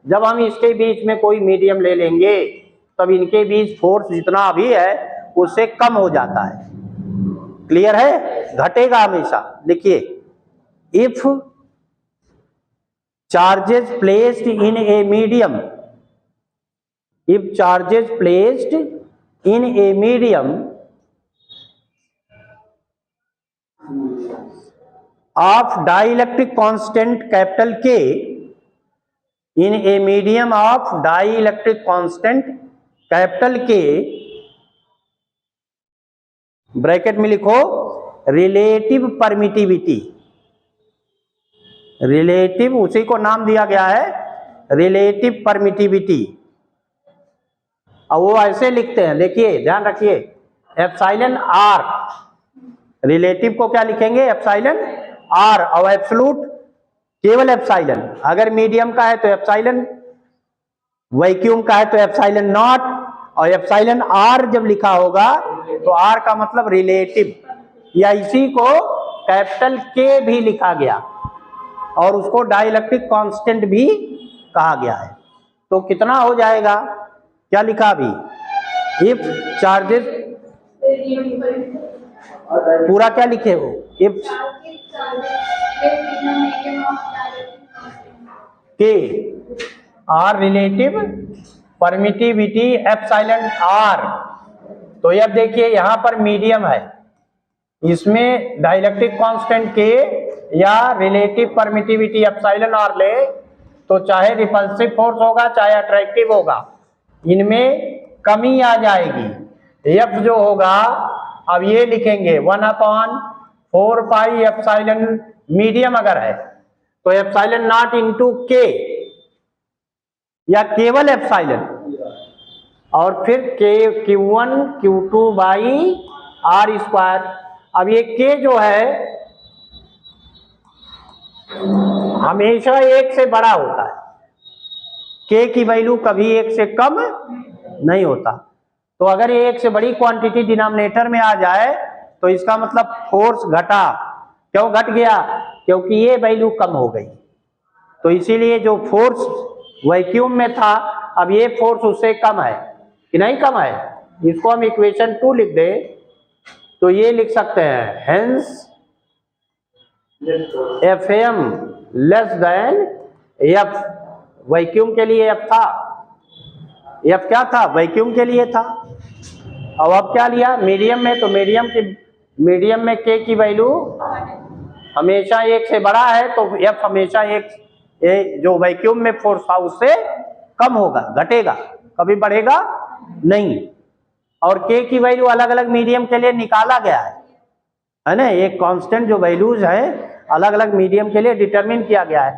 जब हम इसके बीच में कोई मीडियम ले लेंगे, तब इनके बीच फोर्स जितना अभी है उससे कम हो जाता है। क्लियर है? घटेगा हमेशा। देखिए, if charges placed in a medium, if charges placed in a medium of dielectric constant capital K in a medium of dielectric constant capital K, bracket में लिखो रिलेटिव परमिटिविटी, रिलेटिव उसी को नाम दिया गया है रिलेटिव परमिटिविटी। और वो ऐसे लिखते हैं, देखिए ध्यान रखिए, एप्सिलॉन आर, रिलेटिव को क्या लिखेंगे एप्सिलॉन आर, और एब्सोल्यूट केवल एप्सिलॉन, अगर मीडियम का है तो एप्सिलॉन, वैक्यूम का है तो एप्सिलॉन नॉट, और एप्सिलॉन आर जब लिखा होगा तो आर का मतलब रिलेटिव, या इसी को कैपिटल के भी लिखा गया और उसको डाइलेक्ट्रिक कांस्टेंट भी कहा गया है। तो कितना हो जाएगा, क्या लिखा अभी, इफ चार्जेस, पूरा क्या लिखे हो, if K R relative permittivity epsilon R. तो अब देखिए यहां पर मीडियम है, इसमें डाइलेक्ट्रिक कांस्टेंट के या रिलेटिव परमिटिविटी एप्सिलॉन आर ले तो चाहे रिपल्सिव फोर्स होगा चाहे अट्रैक्टिव होगा, इनमें कमी आ जाएगी। एफ जो होगा अब ये लिखेंगे 1/4 पाई एप्सिलॉन, मीडियम अगर है तो एप्सिलॉन नॉट इंटू के या केवल एप्सिलॉन, और फिर के Q1 Q2 by are square. अब ये के जो है हमेशा एक से बड़ा होता है, के की वैल्यू कभी एक से कम नहीं होता। तो अगर ये एक से बड़ी क्वांटिटी डिनोमिनेटर में आ जाए तो इसका मतलब फोर्स घटा, क्यों घट गया, क्योंकि ये वैल्यू कम हो गई। तो इसीलिए जो फोर्स वैक्यूम में था अब ये फोर्स उससे कम है कि नहीं कम है, इसको हम इक्वेशन 2 लिख दें तो ये लिख सकते हैं hence Fm less than F, vacuum के लिए F था, F क्या था वैक्यूम के लिए था, अब क्या लिया मीडियम में, तो मीडियम में K की वैल्यू हमेशा एक से बड़ा है तो F हमेशा एक जो वैक्यूम में फोर्स था उससे कम होगा, घटेगा, कभी बढ़ेगा नहीं। और K की वैल्यू अलग अलग मीडियम के लिए निकाला गया है ना, एक कांस्टेंट जो वैल्यूज है अलग अलग मीडियम के लिए डिटरमिन किया गया है।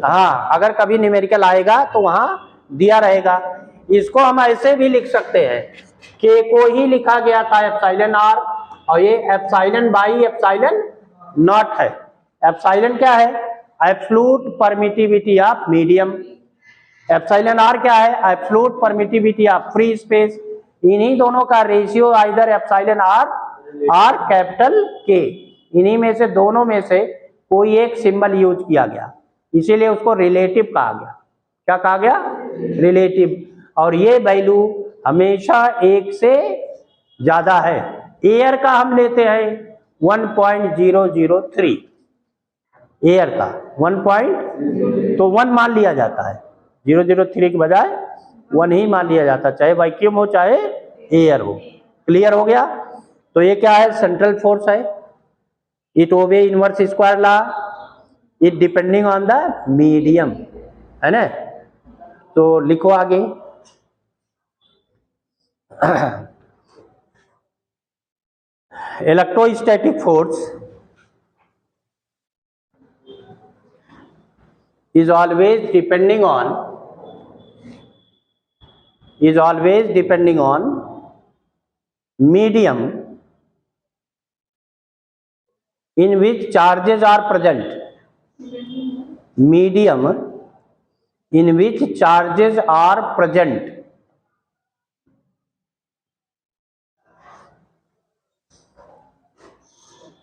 हाँ, अगर कभी न्यूमेरिकल आएगा तो वहां दिया रहेगा। इसको हम ऐसे भी लिख सकते हैं, K को ही लिखा गया था एप्सिलॉन आर और ये एप्सिलॉन बाई एप्सिलॉन नॉट है। एप्सिलॉन क्या है, absolute permittivity of medium, epsilon R क्या है, absolute permittivity of free space. इन्हीं दोनों का ratio either epsilon R capital K, इन्हीं में से दोनों में से कोई एक सिंबल यूज किया गया, इसीलिए उसको रिलेटिव कहा गया। क्या कहा गया, रिलेटिव। और ये वैल्यू हमेशा एक से ज्यादा है। एयर का हम लेते हैं 1.003, एयर का 1 तो 1 मान लिया जाता है, 003 के बजाय 1 ही मान लिया जाता है, चाहे वैक्यूम हो चाहे एयर हो। क्लियर हो गया। तो ये क्या है, सेंट्रल फोर्स है, it obey inverse square law, it depending on the medium, है ना। तो लिखो आगे electrostatic force is always depending on medium in which charges are present, medium in which charges are present।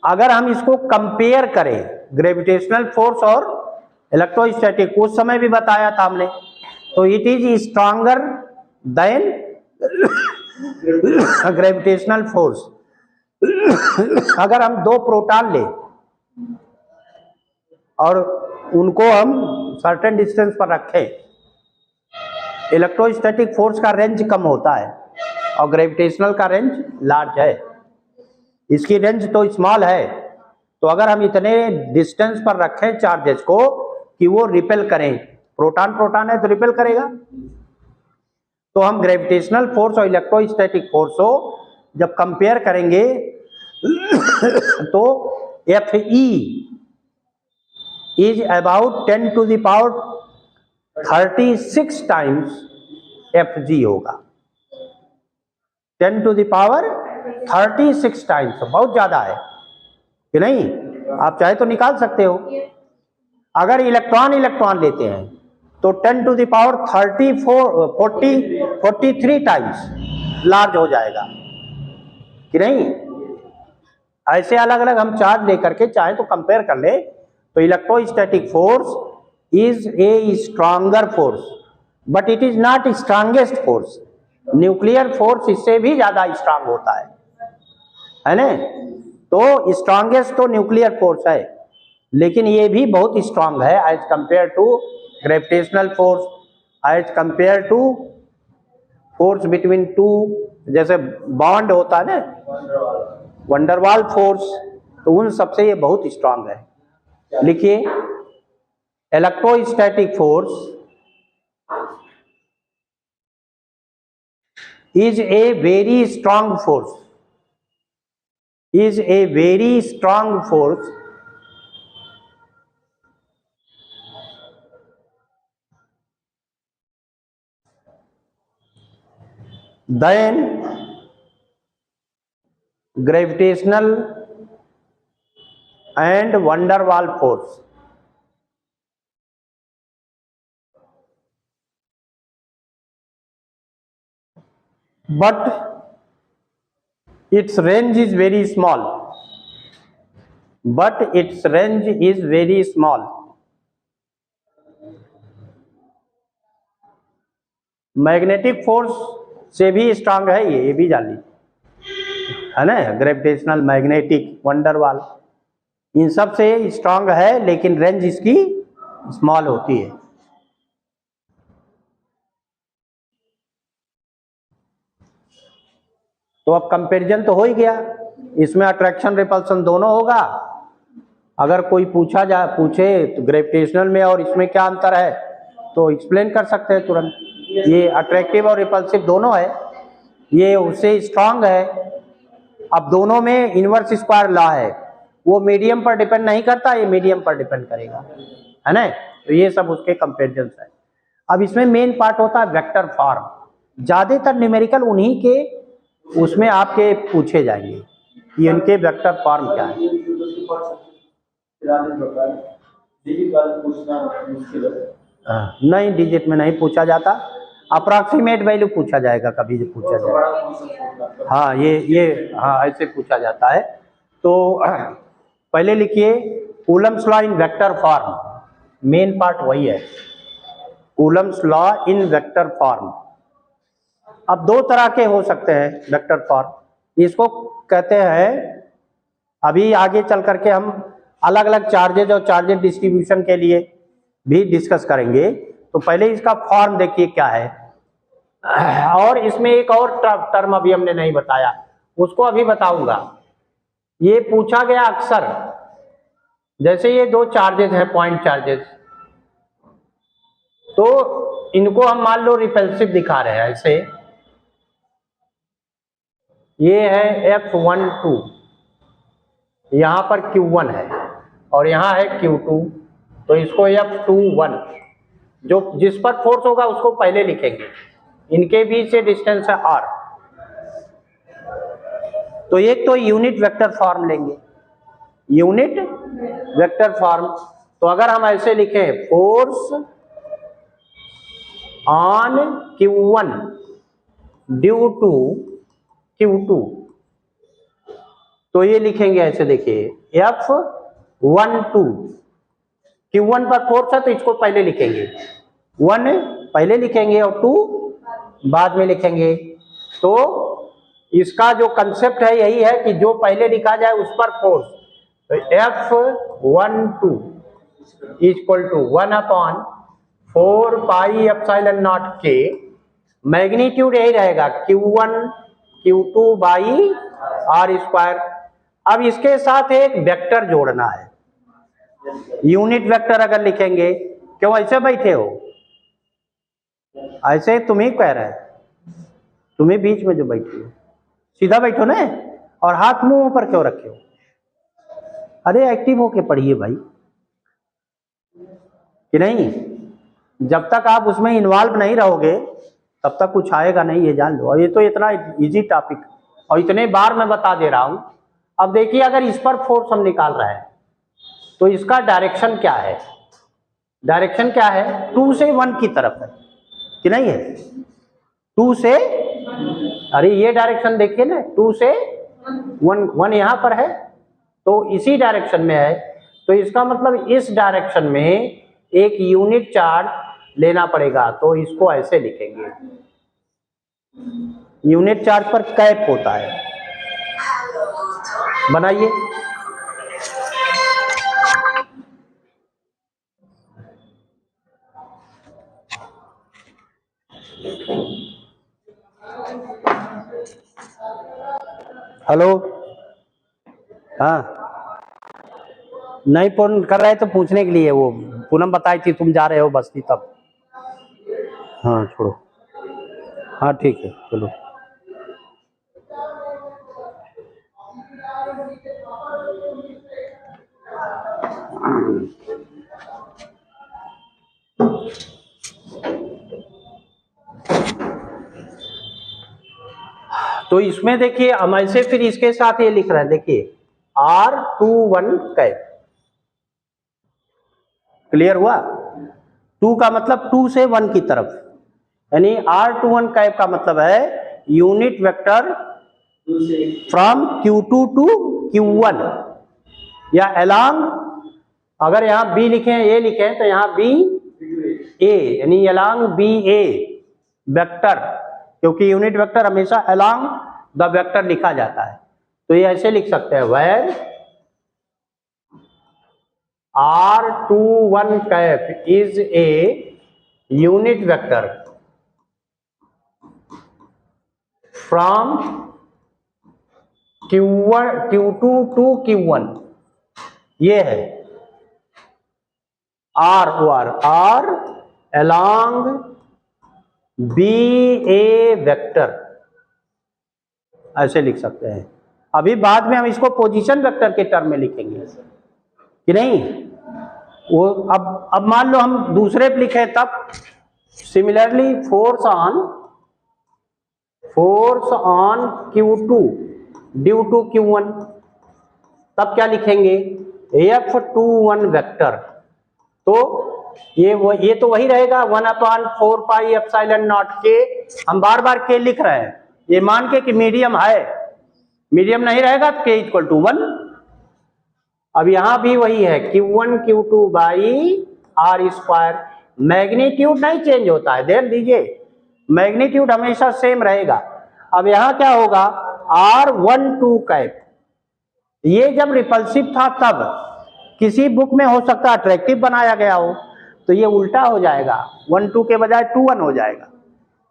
अगर हम इसको कंपेयर करें ग्रेविटेशनल फोर्स और इलेक्ट्रोस्टैटिक, उस समय भी बताया था हमने, तो it is stronger than gravitational force. अगर हम 2 प्रोटॉन ले और उनको हम सर्टेन डिस्टेंस पर रखें, इलेक्ट्रोस्टैटिक फोर्स का रेंज कम होता है और ग्रेविटेशनल का रेंज लार्ज है। इसकी रेंज तो स्मॉल है तो अगर हम इतने डिस्टेंस पर रखें चार्जेस को कि वो रिपेल करें, प्रोटॉन प्रोटॉन है तो रिपेल करेगा, तो हम ग्रेविटेशनल फोर्स और इलेक्ट्रोस्टैटिक फोर्स को जब कंपेयर करेंगे तो Fe is about 10 to the power 36 times Fg होगा। 10 to the power 36 टाइम्स, बहुत ज्यादा है कि नहीं? आप चाहे तो निकाल सकते हो। अगर इलेक्ट्रॉन लेते हैं तो 10 to the power 43 times large हो जाएगा कि नहीं? ऐसे अलग अलग हम चार्ज लेकर के चाहे तो कंपेयर कर ले, तो electrostatic force is A stronger force but it is not strongest force. Nuclear force इससे भी ज्यादा स्ट्रांग होता है ना? तो स्ट्रांगेस्ट तो न्यूक्लियर फोर्स है, लेकिन ये भी बहुत स्ट्रांग है as compare to gravitational force, as compare to force between two, जैसे बॉन्ड होता है ना, वंडरवाल फोर्स, तो उन सबसे ये बहुत स्ट्रांग है। लिखिए, electrostatic force is a very strong force, is a very strong force than gravitational and van der Waals force. But its range is very small, but its range is very small. Magnetic force से भी strong है ये भी जान लीजिए, है ना? Gravitational, magnetic, van der Waals, इन सब से स्ट्रांग है, लेकिन रेंज इसकी स्मॉल होती है। तो अब कंपैरिजन तो हो ही गया, इसमें अट्रैक्शन रिपल्सन दोनों होगा। अगर कोई पूछे तो ग्रेविटेशनल में और इसमें क्या अंतर है, तो एक्सप्लेन कर सकते हैं तुरंत। ये अट्रैक्टिव और रिपल्सिव दोनों है, ये उससे स्ट्रांग है। अब दोनों में इनवर्स स्क्वायर लॉ है, वो मीडियम पर डिपेंड नहीं करता, ये मीडियम पर डिपेंड करेगा, है ना? तो ये सब उसके कंपैरिजन है। अब इसमें मेन पार्ट होता है वेक्टर फॉर्म। ज्यादातर न्यूमेरिकल उन्हीं के उसमें आपके पूछे जाएंगे कि इनके वेक्टर फॉर्म क्या है। नहीं, डिजिट में नहीं पूछा जाता, अप्रॉक्सीमेट वैल्यू पूछा जाएगा कभी जब पूछा जाएगा। हाँ, ये हाँ ऐसे पूछा जाता है। तो पहले लिखिए Coulomb's law in vector form, main part वही है, Coulomb's law in vector form. अब दो तरह के हो सकते हैं वेक्टर फॉर्म, इसको कहते हैं, अभी आगे चल करके हम अलग अलग चार्जेज और चार्जेज डिस्ट्रीब्यूशन के लिए भी डिस्कस करेंगे। तो पहले इसका फॉर्म देखिए क्या है, और इसमें एक और टर्म अभी हमने नहीं बताया, उसको अभी बताऊंगा। ये पूछा गया अक्सर, जैसे ये दो चार्जेज हैं, पॉइंट चार्जेज, तो इनको हम मान लो रिपल्सिव दिखा रहे हैं ऐसे। ये है F12, यहां पर Q1 है और यहां है Q2, तो इसको F21, जो जिस पर फोर्स होगा उसको पहले लिखेंगे, इनके बीच से डिस्टेंस है R। तो एक तो यूनिट वेक्टर फॉर्म लेंगे, यूनिट वेक्टर फॉर्म। तो अगर हम ऐसे लिखें force on Q1 due to Q2, तो ये लिखेंगे ऐसे, देखिए F12, Q1 पर फोर्स है तो इसको पहले लिखेंगे, 1 पहले लिखेंगे और 2 बाद में लिखेंगे। तो इसका जो कंसेप्ट है यही है कि जो पहले लिखा जाए उस पर फोर्स, तो F12 equal to 1/4 pi epsilon naught K, magnitude यही रहेगा Q1 Q2 by R square. अब इसके साथ एक वेक्टर जोड़ना है, यूनिट वेक्टर अगर लिखेंगे, क्यों ऐसे बैठे हो, ऐसे तुम ही कह रहे हैं, तुम्हें बीच में जो बैठी हो, सीधा बैठो ना, और हाथ मुंह पर क्यों रखे हो? अरे एक्टिव होके पढ़िए भाई, कि नहीं? जब तक आप उसमें इन्वॉल्व नहीं रहोगे तब तक कुछ आएगा नहीं, ये जान लो। और ये तो इतना इजी टॉपिक और इतने बार मैं बता दे रहा हूं। अब देखिए, अगर इस पर फोर्स हम निकाल रहे हैं तो इसका डायरेक्शन क्या है? डायरेक्शन क्या है? 2 से 1 की तरफ है, कि नहीं है? 2 से, अरे ये डायरेक्शन देखिए ना, 2 से 1 यहां पर है, तो इसी डायरेक्शन में है, तो इसका मतलब इस डायरेक्शन में एक यूनिट चार्ज लेना पड़ेगा। तो इसको ऐसे लिखेंगे, यूनिट चार्ज पर कैप होता है। बनाइए, हेलो, हाँ नहीं फोन कर रहे तो पूछने के लिए, वो पूनम बताई थी तुम जा रहे हो बस्ती तब। हाँ छोड़ो, हाँ ठीक है चलो। तो इसमें देखिए हम ऐसे फिर इसके साथ ये लिख रहे हैं, देखिए R21 कैप, क्लियर हुआ? 2 का मतलब 2 से 1 की तरफ, यानी R21 कैप का मतलब है unit vector from Q2 to Q1, या अलोंग, अगर यहाँ B लिखे A लिखे तो यहाँ B A, यानी अलोंग BA वेक्टर, क्योंकि यूनिट वेक्टर हमेशा अलोंग द वेक्टर लिखा जाता है। तो ये ऐसे लिख सकते हैं, where R21 cap is a unit vector from Q2 to Q1, ये है R along BA वेक्टर, ऐसे लिख सकते हैं। अभी बाद में हम इसको पोजीशन वेक्टर के टर्म में लिखेंगे, कि नहीं? वो अब मान लो हम दूसरे पे लिखे तब, similarly force on Q2 due to Q1, तब क्या लिखेंगे? F21 vector. तो ये तो वही रहेगा, 1/4 पाई एप्सिलॉन नॉट के, हम बार बार के लिख रहे हैं, ये मान के कि मीडियम है, मीडियम नहीं रहेगा तो k इक्वल टू 1। अब यहां भी वही है, Q1 Q2 by R square, magnitude नहीं चेंज होता है, ध्यान दीजिए, मैग्नीट्यूड हमेशा सेम रहेगा। अब यहां क्या होगा? R12 कैप, ये जब रिपल्सिव था तब किसी बुक में हो सकता है अट्रैक्टिव बनाया गया हो, तो ये उल्टा हो जाएगा, 1-2 के बजाय 2-1 हो जाएगा।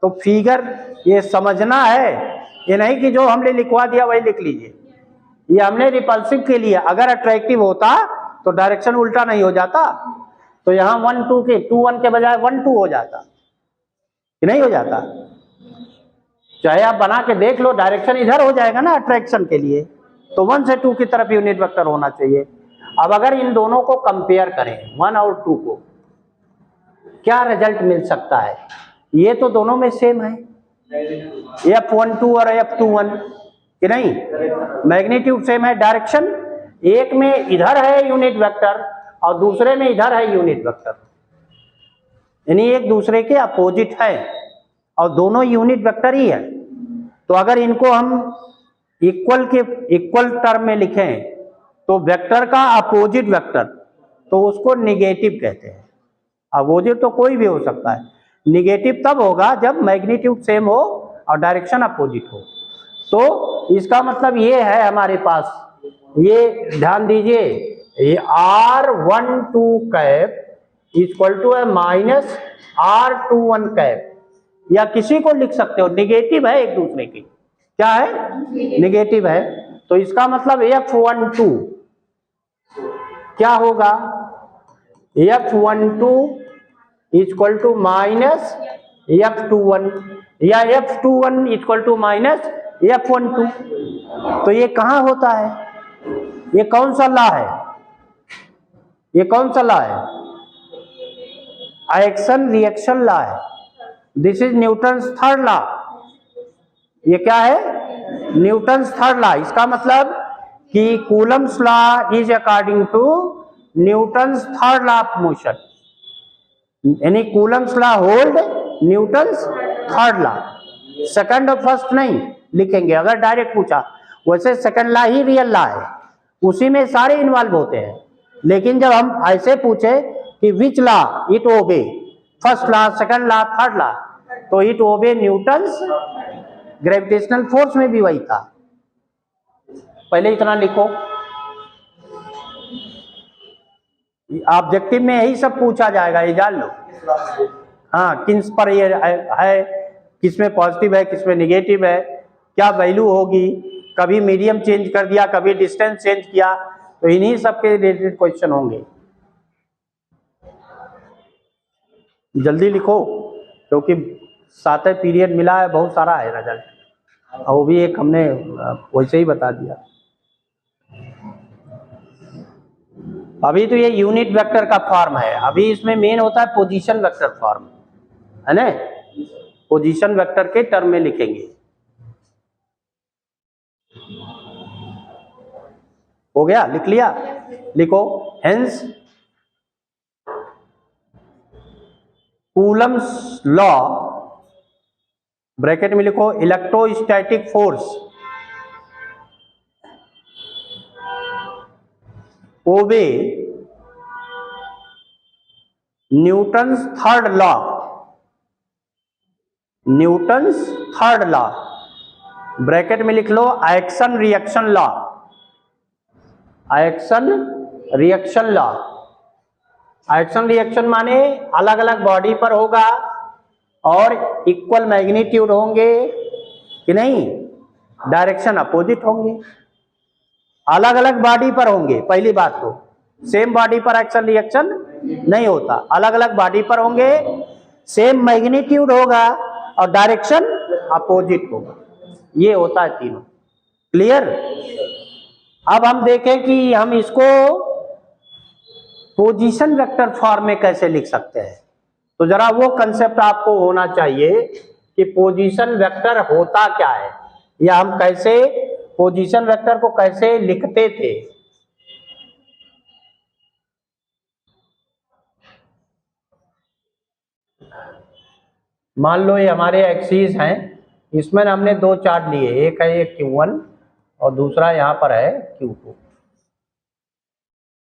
तो फिगर ये समझना है, ये नहीं कि जो हमने लिखवा दिया वही लिख लीजिए। ये हमने रिपल्सिव के लिए, अगर अट्रैक्टिव होता तो डायरेक्शन उल्टा नहीं हो जाता, तो यहाँ 1-2 के 2-1 के बजाय 1-2 हो जाता, कि नहीं हो जाता? चाहे आप बना के देख लो, डायरेक्शन इधर हो जाएगा ना अट्रैक्शन के लिए, तो 1 से 2 की तरफ यूनिट वेक्टर होना चाहिए। अब अगर इन दोनों को कंपेयर करें, 1 और 2 को, क्या रिजल्ट मिल सकता है? ये तो दोनों में सेम है, F12 और F21, कि नहीं? मैग्नीट्यूड सेम है, डायरेक्शन एक में इधर है यूनिट वेक्टर और दूसरे में इधर है यूनिट वेक्टर, यानी एक दूसरे के अपोजिट है और दोनों यूनिट वेक्टर ही है। तो अगर इनको हम इक्वल टर्म में लिखें तो वेक्टर का अपोजिट वेक्टर, तो उसको निगेटिव कहते हैं। अपोजिट तो कोई भी हो सकता है, निगेटिव तब होगा जब मैग्नीट्यूड सेम हो और डायरेक्शन अपोजिट हो। तो इसका मतलब ये है हमारे पास, ये ध्यान दीजिए, ये R12 कैप इक्वल टू है माइनस R21 कैप, या किसी को लिख सकते हो, निगेटिव है एक दूसरे की, क्या है? निगेटिव है। तो इसका मतलब F12 क्या होगा, F12 equal to minus F21 या F21 equal to minus F12। तो ये कहाँ होता है, ये कौन सा लॉ है, ये कौन सा लॉ है, एक्शन रिएक्शन लॉ है। This is Newton's third law. ये क्या है, न्यूटन्स थर्ड लॉ। इसका मतलब कि Coulomb's law is according to Newton's third law of motion, यानी Coulomb's law hold Newton's third law. Second और फर्स्ट नहीं लिखेंगे अगर डायरेक्ट पूछा, वैसे सेकंड लॉ ही रियल लॉ है, उसी में सारे इन्वॉल्व होते हैं। लेकिन जब हम ऐसे पूछे कि which law it obey, first law, second law, third law, तो it obey Newton's gravitational force में भी वही था। पहले इतना लिखो, ऑब्जेक्टिव में यही सब पूछा जाएगा, ये जान लो। हाँ, किस पर ये है, किसमें पॉजिटिव है, किसमें निगेटिव है, क्या वैल्यू होगी, कभी मीडियम चेंज कर दिया, कभी डिस्टेंस चेंज किया, तो इन्हीं सब के रिलेटेड क्वेश्चन होंगे। जल्दी लिखो क्योंकि सातवें पीरियड मिला है, बहुत सारा है रिजल्ट, और वो भी एक हमने वैसे ही बता दिया। अभी तो ये यूनिट वेक्टर का फॉर्म है, अभी इसमें मेन होता है पोजीशन वेक्टर फॉर्म, है ना, पोजीशन वेक्टर के टर्म में लिखेंगे। हो गया, लिख लिया, लिखो। हेंस कूलम्स लॉ, ब्रैकेट में लिखो, electrostatic force obey Newton's third law, Newton's third law, bracket में लिख लो action reaction law, action reaction law. Action reaction माने अलग अलग बॉडी पर होगा और इक्वल मैग्नीट्यूड होंगे कि नहीं, डायरेक्शन अपोजिट होंगे, अलग अलग बॉडी पर होंगे। पहली बात तो सेम बॉडी पर एक्शन रिएक्शन नहीं होता, अलग अलग बॉडी पर होंगे, सेम मैग्नीट्यूड होगा और डायरेक्शन अपोजिट होगा, ये होता है तीनों। क्लियर। अब हम देखें कि हम इसको पोजीशन वेक्टर फॉर्म में कैसे लिख सकते हैं। तो जरा वो कंसेप्ट आपको होना चाहिए कि पोजीशन वेक्टर होता क्या है, या हम कैसे पोजीशन वेक्टर को कैसे लिखते थे। मान लो ये हमारे एक्सिस हैं, इसमें हमने दो चार्ज लिए, एक है ये Q1 और दूसरा यहां पर है Q2।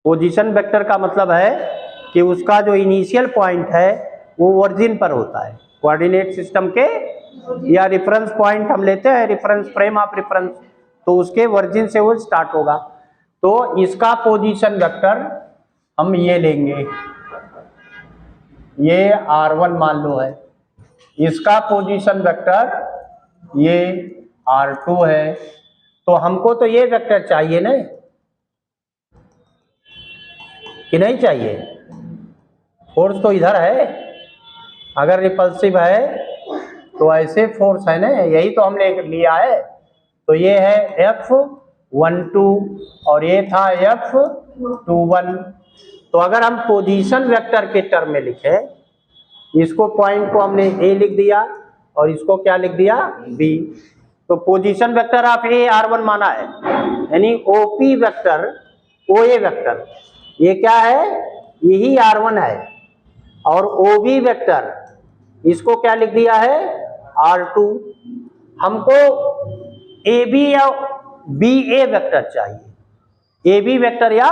पोजीशन वेक्टर का मतलब है कि उसका जो इनिशियल पॉइंट है वो ओरिजिन पर होता है, कोऑर्डिनेट सिस्टम के, या रेफरेंस पॉइंट हम लेते हैं, रेफरेंस फ्रेम ऑफ रेफरेंस, तो उसके ओरिजिन से वो स्टार्ट होगा। तो इसका पोजीशन वेक्टर हम ये लेंगे, ये R1 मान लो है, इसका पोजीशन वेक्टर ये R2 है। तो हमको तो ये वेक्टर चाहिए ना, कि नहीं चाहिए, फोर्स तो इधर है, अगर रिपल्सिव है तो ऐसे फोर्स है ना, यही तो हमने लिया है। तो ये है F12 और ये था F21। तो अगर हम पोजीशन वेक्टर के टर्म में लिखे, इसको पॉइंट को हमने A लिख दिया और इसको क्या लिख दिया, B। तो position vector of A R1 माना है, यानी OP वेक्टर OA वेक्टर ये क्या है, यही R1 है, और OB वेक्टर इसको क्या लिख दिया है, R2। हमको AB या BA वेक्टर चाहिए, AB वेक्टर या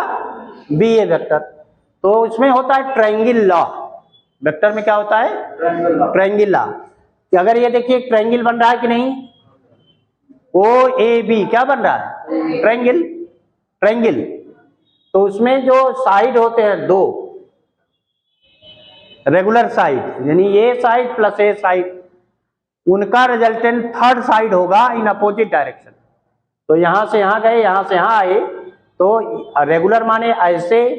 BA वेक्टर। तो इसमें होता है ट्रायंगल लॉ, वेक्टर में क्या होता है, ट्रायंगल लॉ। कि अगर ये देखिए ट्रायंगल बन रहा है कि नहीं, OAB क्या बन रहा है, ट्रायंगल, ट्रायंगल। तो उसमें जो साइड होते हैं दो रेगुलर साइड, यानी ये साइड प्लस ये साइड, उनका रिजल्टेंट थर्ड साइड होगा इन अपोजिट डायरेक्शन। तो यहाँ से यहाँ गए, यहाँ से यहाँ आए, तो रेगुलर माने ऐसे,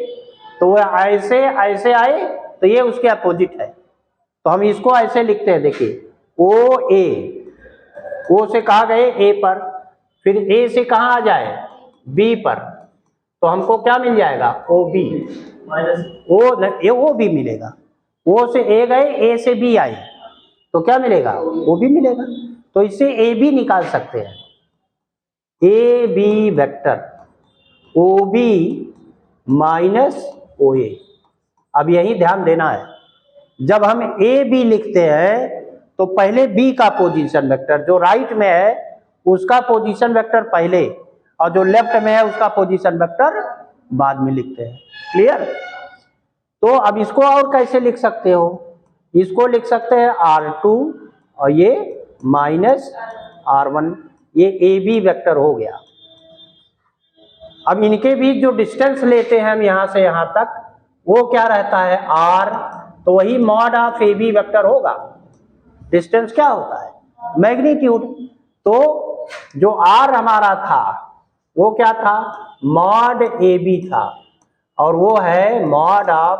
तो ऐसे ऐसे आए तो ये उसके अपोजिट है, तो हम इसको ऐसे लिखते हैं। देखिए ओ ए, ओ से कहाँ गए ए पर, फिर ए से कहाँ आ जाए बी पर, तो हमको क्या मिल जाएगा ओ बी, ओ बी मिलेगा। ओ से ए गए, ए से बी आए, तो क्या मिलेगा ओ बी मिलेगा। तो इससे ए बी निकाल सकते हैं, A B vector O B minus O A. अब यही ध्यान देना है, जब हम ए बी लिखते हैं तो पहले बी का पोजीशन वेक्टर जो राइट में है उसका पोजीशन वेक्टर पहले, और जो लेफ्ट में है उसका पोजीशन वेक्टर बाद में लिखते हैं। क्लियर? तो अब इसको और कैसे लिख सकते हो, इसको लिख सकते हैं R2 और ये माइनस R1, ये ए बी वेक्टर हो गया। अब इनके बीच जो डिस्टेंस लेते हैं हम यहाँ से यहाँ तक, वो क्या रहता है R, तो वही mod of A B vector होगा। डिस्टेंस क्या होता है मैग्नीट्यूड, तो जो R हमारा था वो क्या था मॉड ए बी था, और वो है mod of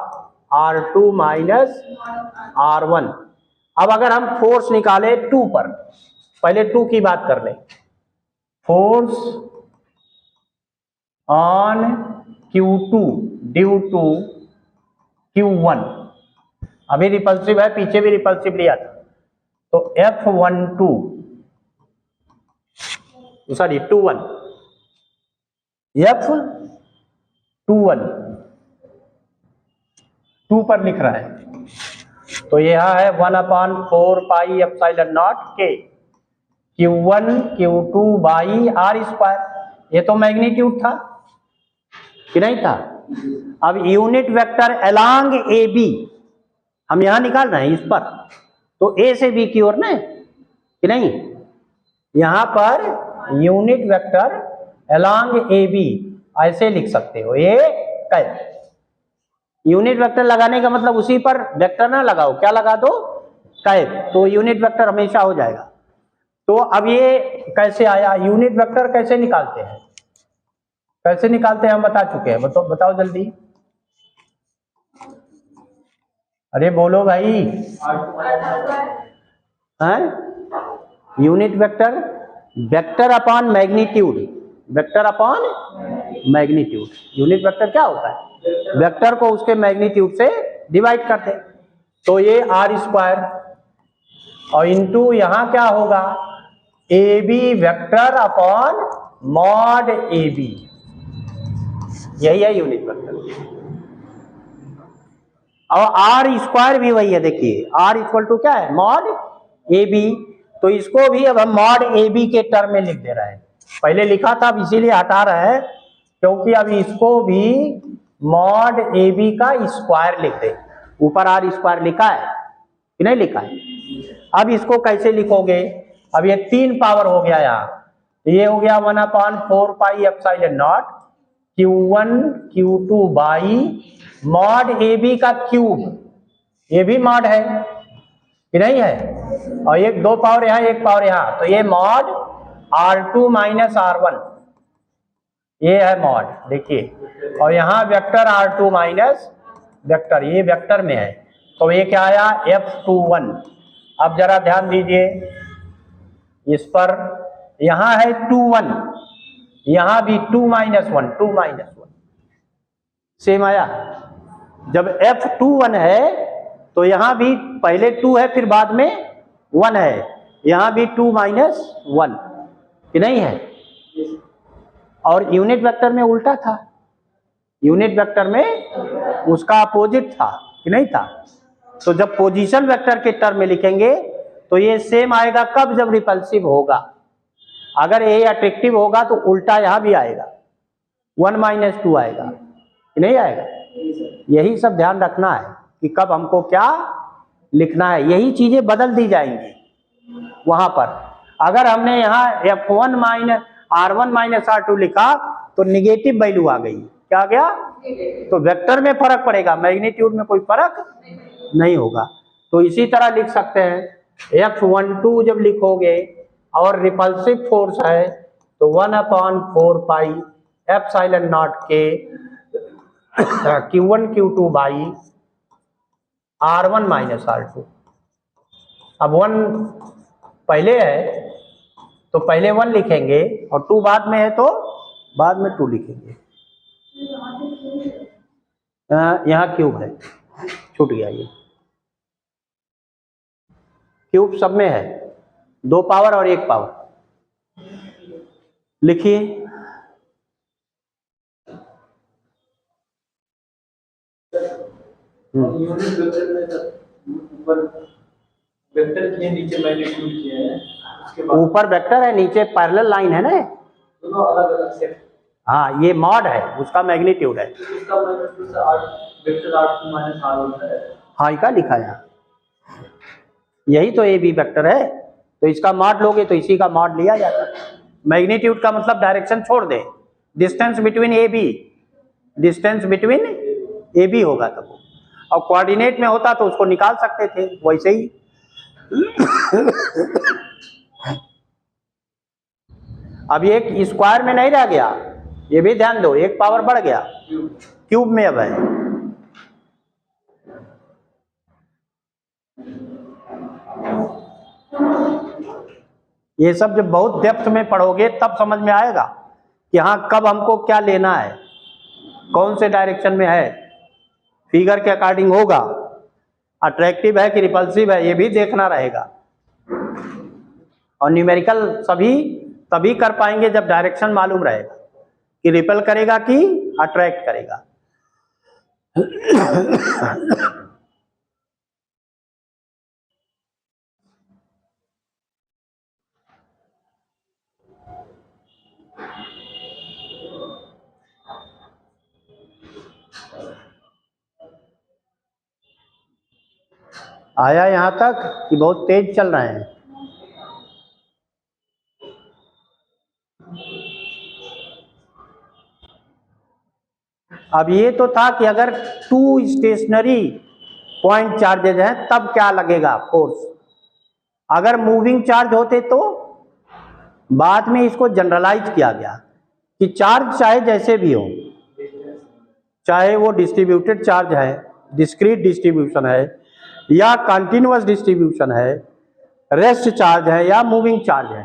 R2 minus R1। अब अगर हम फोर्स निकाले 2 पर, पहले 2 की बात कर लें, force on Q2 due to Q1, अभी रिपल्सिव है, पीछे भी रिपल्सिव लिया था, तो F12 सॉरी 21 F21 2 पर लिख रहा है, तो यह है 1/4 पाई एप्सिलॉन नॉट के Q1 Q2 by R square. ये तो मैग्नीट्यूड था कि नहीं था। अब unit vector along A B हम यहां निकाल रहे हैं इस पर, तो ए से बी की ओर ना कि नहीं, यहां पर unit vector along A B ऐसे लिख सकते हो। ये कैसे यूनिट वेक्टर लगाने का मतलब उसी पर वेक्टर ना लगाओ, क्या लगा दो कैप, तो यूनिट वेक्टर हमेशा हो जाएगा। तो अब ये कैसे आया, यूनिट वेक्टर कैसे निकालते हैं, कैसे निकालते हैं हम बता चुके हैं, बताओ जल्दी, अरे बोलो भाई। हैं unit vector, vector upon magnitude, vector upon magnitude. Unit vector क्या होता है, वेक्टर को उसके मैग्नीट्यूड से डिवाइड करते, तो ये R स्क्वायर और इंटू यहां क्या होगा A B vector upon mod A B, यही है यूनिट वेक्टर। और R स्क्वायर भी वही है, देखिए R इक्वल टू क्या है मॉड ए बी, तो इसको भी अब हम मॉड ए बी के टर्म में लिख दे रहे हैं, पहले लिखा था अब इसीलिए हटा रहे हैं क्योंकि अब इसको भी मॉड ए बी का स्क्वायर लिख दे, ऊपर R स्क्वायर लिखा है कि नहीं लिखा है। अब इसको कैसे लिखोगे, अब ये 3 पावर हो गया यहाँ, ये हो गया 1/4 pi epsilon naught Q1 Q2 by mod A B का क्यूब, ये भी मॉड है कि नहीं है, और एक 2 पावर यहाँ 1 पावर यहाँ, तो ये मॉड R2 माइनस R1, ये है मॉड देखिए, और यहाँ वेक्टर R2 माइनस वेक्टर, ये वेक्टर में है, तो ये क्या आया F21। अब जरा ध्यान दीजिए इस पर, यहां है 2 1, यहां भी 2 माइनस 1, 2 माइनस 1 सेम आया। जब F21 है तो यहां भी पहले 2 है फिर बाद में 1 है, यहां भी 2 माइनस 1 कि नहीं है। और यूनिट वेक्टर में उल्टा था, यूनिट वेक्टर में उसका अपोजिट था कि नहीं था। तो जब पोजीशन वेक्टर के टर्म में लिखेंगे तो ये सेम आएगा, कब जब रिपल्सिव होगा, अगर ये अट्रैक्टिव होगा तो उल्टा यहां भी आएगा 1 माइनस 2 आएगा कि नहीं आएगा। यही सब ध्यान रखना है कि कब हमको क्या लिखना है, यही चीजें बदल दी जाएंगी वहां पर। अगर हमने यहाँ F1 minus R1 minus R2 लिखा तो निगेटिव वैल्यू आ गई, क्या आ गया, तो वेक्टर में फर्क पड़ेगा, मैग्नीट्यूड में कोई फर्क नहीं होगा। तो इसी तरह लिख सकते हैं F12 जब लिखोगे और रिपल्सिव फोर्स है तो 1/4 पाई एप्सिलॉन नॉट के Q1 Q2 by R1 minus R2। अब 1 पहले है तो पहले 1 लिखेंगे और 2 बाद में है तो बाद में 2 लिखेंगे। यहाँ क्यूब है, छूट गया, ये क्यूब सब में है, 2 पावर और 1 पावर। लिखिए यूनिट वेक्टर में ऊपर वेक्टर किए, नीचे मैग्नीट्यूड किए हैं, उसके बाद ऊपर वेक्टर है, नीचे पैरेलल लाइन है ना, दोनों अलग अलग सेट। हाँ, ये मॉड है, उसका मैग्नीट्यूड है। इसका मैग्नीट्यूड से 8 वेक्टर 8 माइनस R होता है। हाँ, इसका लिखा है, यही तो ए बी वेक्टर है, तो इसका मॉड लोगे तो इसी का मॉड लिया जाता है। मैग्नीट्यूड का मतलब डायरेक्शन छोड़ दे, distance between A B, distance between A B होगा तब वो, और कोऑर्डिनेट में होता तो उसको निकाल सकते थे वैसे ही। अब एक स्क्वायर में नहीं रह गया, ये भी ध्यान दो, 1 पावर बढ़ गया, क्यूब में अब है। ये सब जब बहुत डेप्थ में पढ़ोगे तब समझ में आएगा कि हाँ कब हमको क्या लेना है, कौन से डायरेक्शन में है, फिगर के अकॉर्डिंग होगा, अट्रैक्टिव है कि रिपल्सिव है, ये भी देखना रहेगा। और न्यूमेरिकल सभी तभी कर पाएंगे जब डायरेक्शन मालूम रहेगा कि रिपेल करेगा कि अट्रैक्ट करेगा। आया यहां तक कि बहुत तेज चल रहे हैं? अब ये तो था कि अगर 2 स्टेशनरी पॉइंट चार्जेज हैं तब क्या लगेगा फोर्स, अगर मूविंग चार्ज होते तो बाद में इसको जनरलाइज किया गया कि चार्ज चाहे जैसे भी हो, चाहे वो डिस्ट्रीब्यूटेड चार्ज है, डिस्क्रीट डिस्ट्रीब्यूशन है या कंटिन्यूअस डिस्ट्रीब्यूशन है, रेस्ट चार्ज है या मूविंग चार्ज है,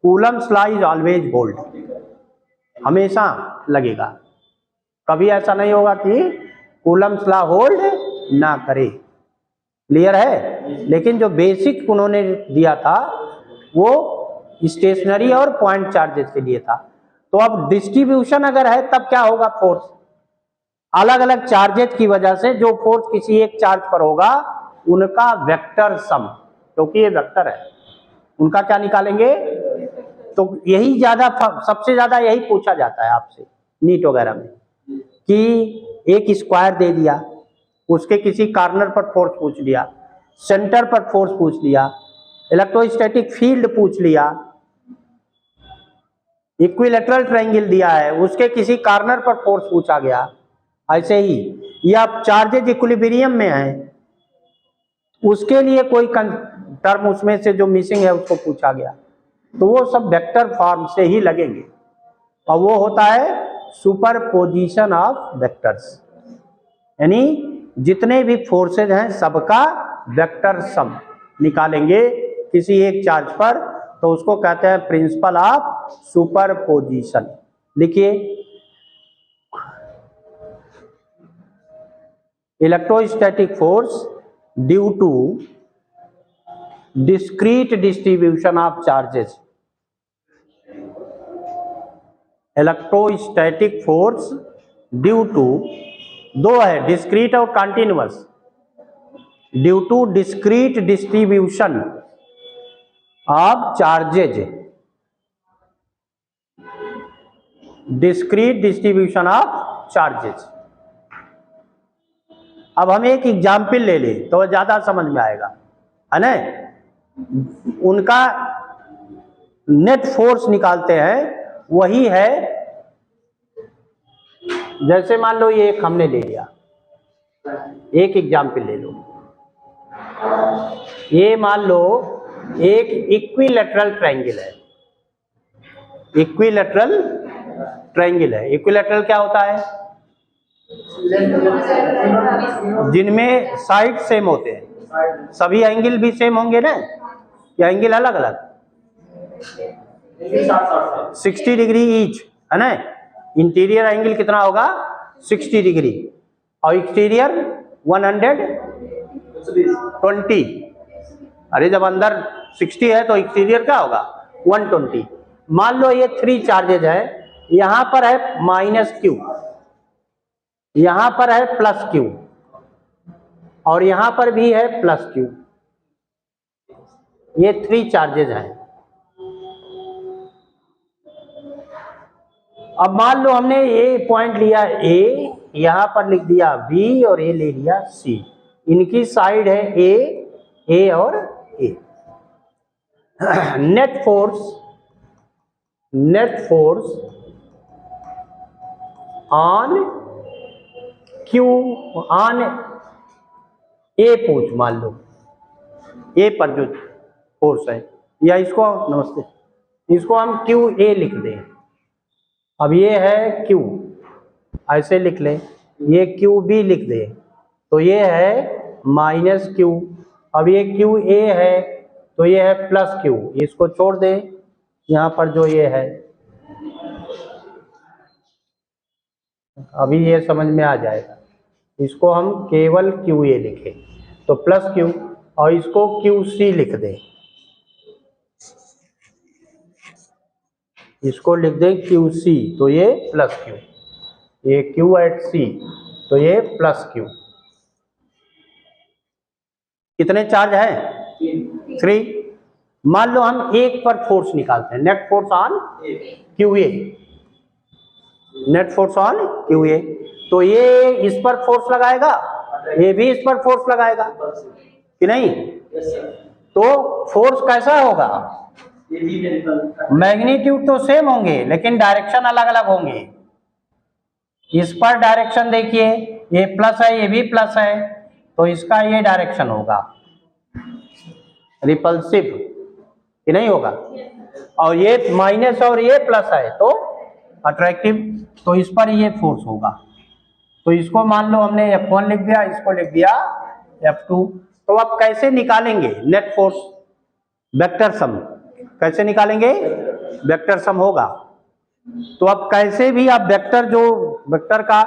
Coulomb's law is always hold, हमेशा लगेगा। कभी ऐसा नहीं होगा कि कूलम्ब्स लॉ होल्ड ना करे। क्लियर है? लेकिन जो बेसिक उन्होंने दिया था वो स्टेशनरी और पॉइंट चार्जेस के लिए था। तो अब डिस्ट्रीब्यूशन अगर है तब क्या होगा, फोर्स अलग अलग चार्जेस की वजह से जो फोर्स किसी एक चार्ज पर होगा उनका वेक्टर सम, क्योंकि ये वेक्टर है, उनका क्या निकालेंगे। तो यही ज्यादा, सबसे ज्यादा यही पूछा जाता है आपसे नीट वगैरह में कि एक स्क्वायर दे दिया, उसके किसी कॉर्नर पर फोर्स पूछ लिया, सेंटर पर फोर्स पूछ लिया, इलेक्ट्रोस्टैटिक फील्ड पूछ लिया, इक्विलैटरल ट्रायंगल दिया है उसके किसी कॉर्नर पर फोर्स पूछा गया, ऐसे ही, या चार्जेज इक्विलिब्रियम में है उसके लिए कोई टर्म उसमें से जो मिसिंग है उसको पूछा गया, तो वो सब वेक्टर फॉर्म से ही लगेंगे और वो होता है सुपरपोजिशन ऑफ वेक्टर्स, यानी जितने भी फोर्सेज हैं सबका वेक्टर सम निकालेंगे किसी एक चार्ज पर, तो उसको कहते हैं प्रिंसिपल ऑफ सुपरपोजिशन। लिखिए, electrostatic force due to discrete distribution of charges, electrostatic force due to, दो है, डिस्क्रीट और continuous, due to discrete distribution of charges, discrete distribution of charges. अब हम एक एग्जाम्पल ले लें तो ज्यादा समझ में आएगा, है ना। उनका नेट फोर्स निकालते हैं, वही है, जैसे मान लो ये एक हमने ले लिया, एक एग्जाम्पल ले लो, ये मान लो एक इक्विलैटरल ट्रायंगल है, इक्विलैटरल ट्रायंगल है। इक्विलैटरल क्या होता है? जिनमें साइड सेम होते हैं। सभी एंगल भी सेम होंगे ना, या एंगल अलग अलग? 60 डिग्री ईच है ना। इंटीरियर एंगल कितना होगा? 60 डिग्री, और एक्सटीरियर 120। अरे जब अंदर 60 है तो एक्सटीरियर क्या होगा? 120। मान लो ये 3 चार्जेज है, यहां पर है -q, यहां पर है +q, और यहां पर भी है +q। ये 3 चार्जेज हैं। अब मान लो हमने ये पॉइंट लिया A, यहां पर लिख दिया B, और ये ले लिया C। इनकी साइड है A और A। Net force on Q on A पूछ, मान लो A पर जो फोर्स है, या इसको नमस्ते, इसको हम QA लिख दें। अब ये है Q, ऐसे लिख लें, ये QB लिख दें, तो ये है -Q। अब ये QA है तो ये है +Q, इसको छोड़ दें, यहां पर जो ये है, अभी ये समझ में आ जाएगा। इसको हम केवल QA लिखें तो +Q, और इसको QC लिख दें, इसको लिख दें QC, तो ये +Q, ये Q एट C, तो ये +Q। कितने चार्ज है? 3। मान लो हम एक पर फोर्स निकालते हैं, net force on QA, net force on QA, तो ये इस पर फोर्स लगाएगा, ये भी इस पर फोर्स लगाएगा कि नहीं? तो फोर्स कैसा होगा? मैग्नीट्यूड तो सेम होंगे लेकिन डायरेक्शन अलग अलग होंगे। इस पर डायरेक्शन देखिए, ये प्लस है, ये भी प्लस है, तो इसका ये डायरेक्शन होगा रिपल्सिव कि नहीं होगा, और ये माइनस और ये प्लस है तो अट्रैक्टिव, तो इस पर ये फोर्स होगा। तो इसको मान लो हमने F1 लिख दिया, इसको लिख दिया F2। तो अब कैसे निकालेंगे नेट फोर्स? Vector sum. कैसे निकालेंगे? वेक्टर सम होगा। तो अब कैसे भी आप वेक्टर का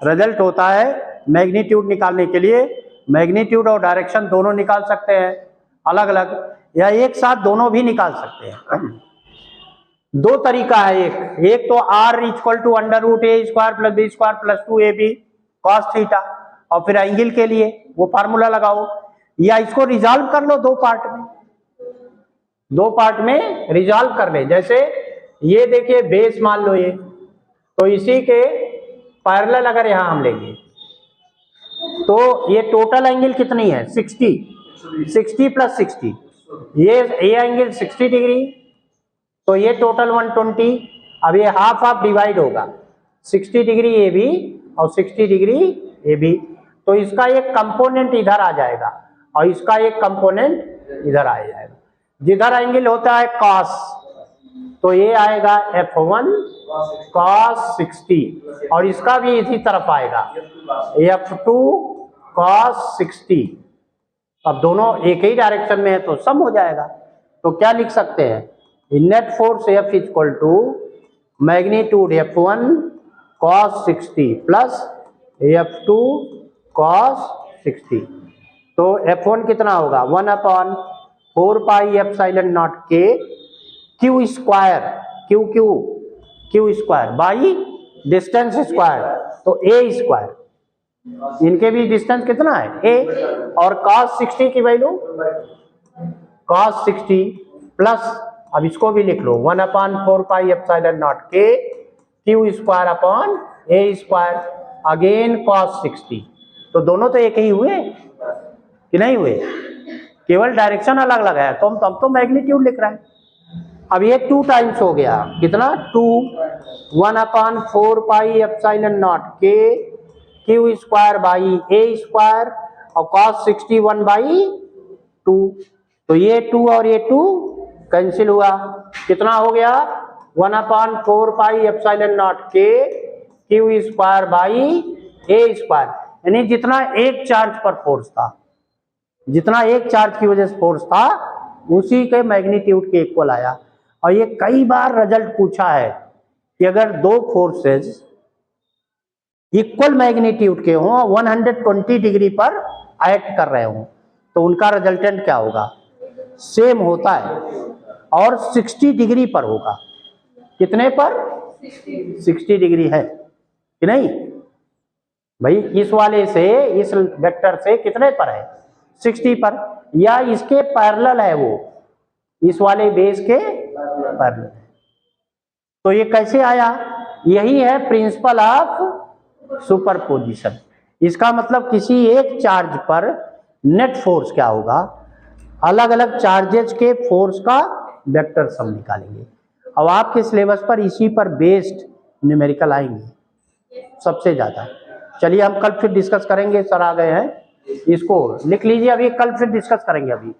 रिजल्ट होता है मैग्नीट्यूड निकालने के लिए, मैग्नीट्यूड और डायरेक्शन दोनों निकाल सकते हैं अलग अलग, या एक साथ दोनों भी निकाल सकते हैं। 2 तरीका है। एक तो R = √a² + b² + 2ab cos theta, और फिर एंगल के लिए वो फार्मूला लगाओ, या इसको रिजॉल्व कर लो 2 पार्ट में रिजॉल्व कर ले। जैसे ये देखिए बेस मान लो ये, तो इसी के पैरेलल अगर यहां हम लेंगे तो ये टोटल एंगल कितनी है? 60 + 60, ये एंगल 60 डिग्री, तो ये टोटल 120। अब ये हाफ डिवाइड होगा, 60 डिग्री ए बी और 60 डिग्री ए बी, तो इसका एक कंपोनेंट इधर आ जाएगा और इसका एक कंपोनेंट इधर आ जाएगा। जिधर एंगल होता है cos, तो ये आएगा F1 cos 60, और इसका भी इसी तरफ आएगा F2 cos 60। अब दोनों एक ही डायरेक्शन में है तो सम हो जाएगा। तो क्या लिख सकते हैं? Net force F = magnitude F1 cos 60 plus F2 cos 60। तो F1 कितना होगा? 1/4πε0 k Q square by distance square, तो A²। इनके भी डिस्टेंस कितना है? A। और cos 60 की वैल्यू cos 60 प्लस, अब इसको भी लिख लो 1/4πε0 k Q²/A², अगेन cos 60। तो दोनों तो एक ही हुए कि नहीं हुए? केवल डायरेक्शन अलग अलग है, तो हम तो मैग्नीट्यूड लिख रहे हैं। अब ये 2 टाइम्स हो गया, कितना? 2, 1/4πε0 k Q²/A² और cos 60 1/2। तो ये 2 और ये 2 कैंसिल हुआ, कितना हो गया? 1/4πε0 के Q square by A square, यानी जितना एक चार्ज पर फोर्स था, जितना एक चार्ज की वजह से फोर्स था उसी के मैग्नीट्यूड के इक्वल आया। और ये कई बार रिजल्ट पूछा है कि अगर दो फोर्सेस इक्वल मैग्नीट्यूड के हों, 120 डिग्री पर एक्ट कर रहे हों, तो उनका रिजल्टेंट क्या होगा, सेम होता है और 60 डिग्री पर होगा। कितने पर? 60 डिग्री है कि नहीं भाई? इस वाले से, इस वेक्टर से कितने पर है? 60 पर, या इसके पैरेलल है वो, इस वाले बेस के पैरेलल है। तो ये कैसे आया? यही है प्रिंसिपल ऑफ सुपरपोजिशन। इसका मतलब किसी एक चार्ज पर नेट फोर्स क्या होगा, अलग अलग चार्जेस के फोर्स का वेक्टर सम निकालेंगे। अब आपके सिलेबस पर इसी पर बेस्ड न्यूमेरिकल आएंगे सबसे ज्यादा। चलिए हम कल फिर डिस्कस करेंगे, सर आ गए हैं, इसको लिख लीजिए अभी, कल फिर डिस्कस करेंगे अभी।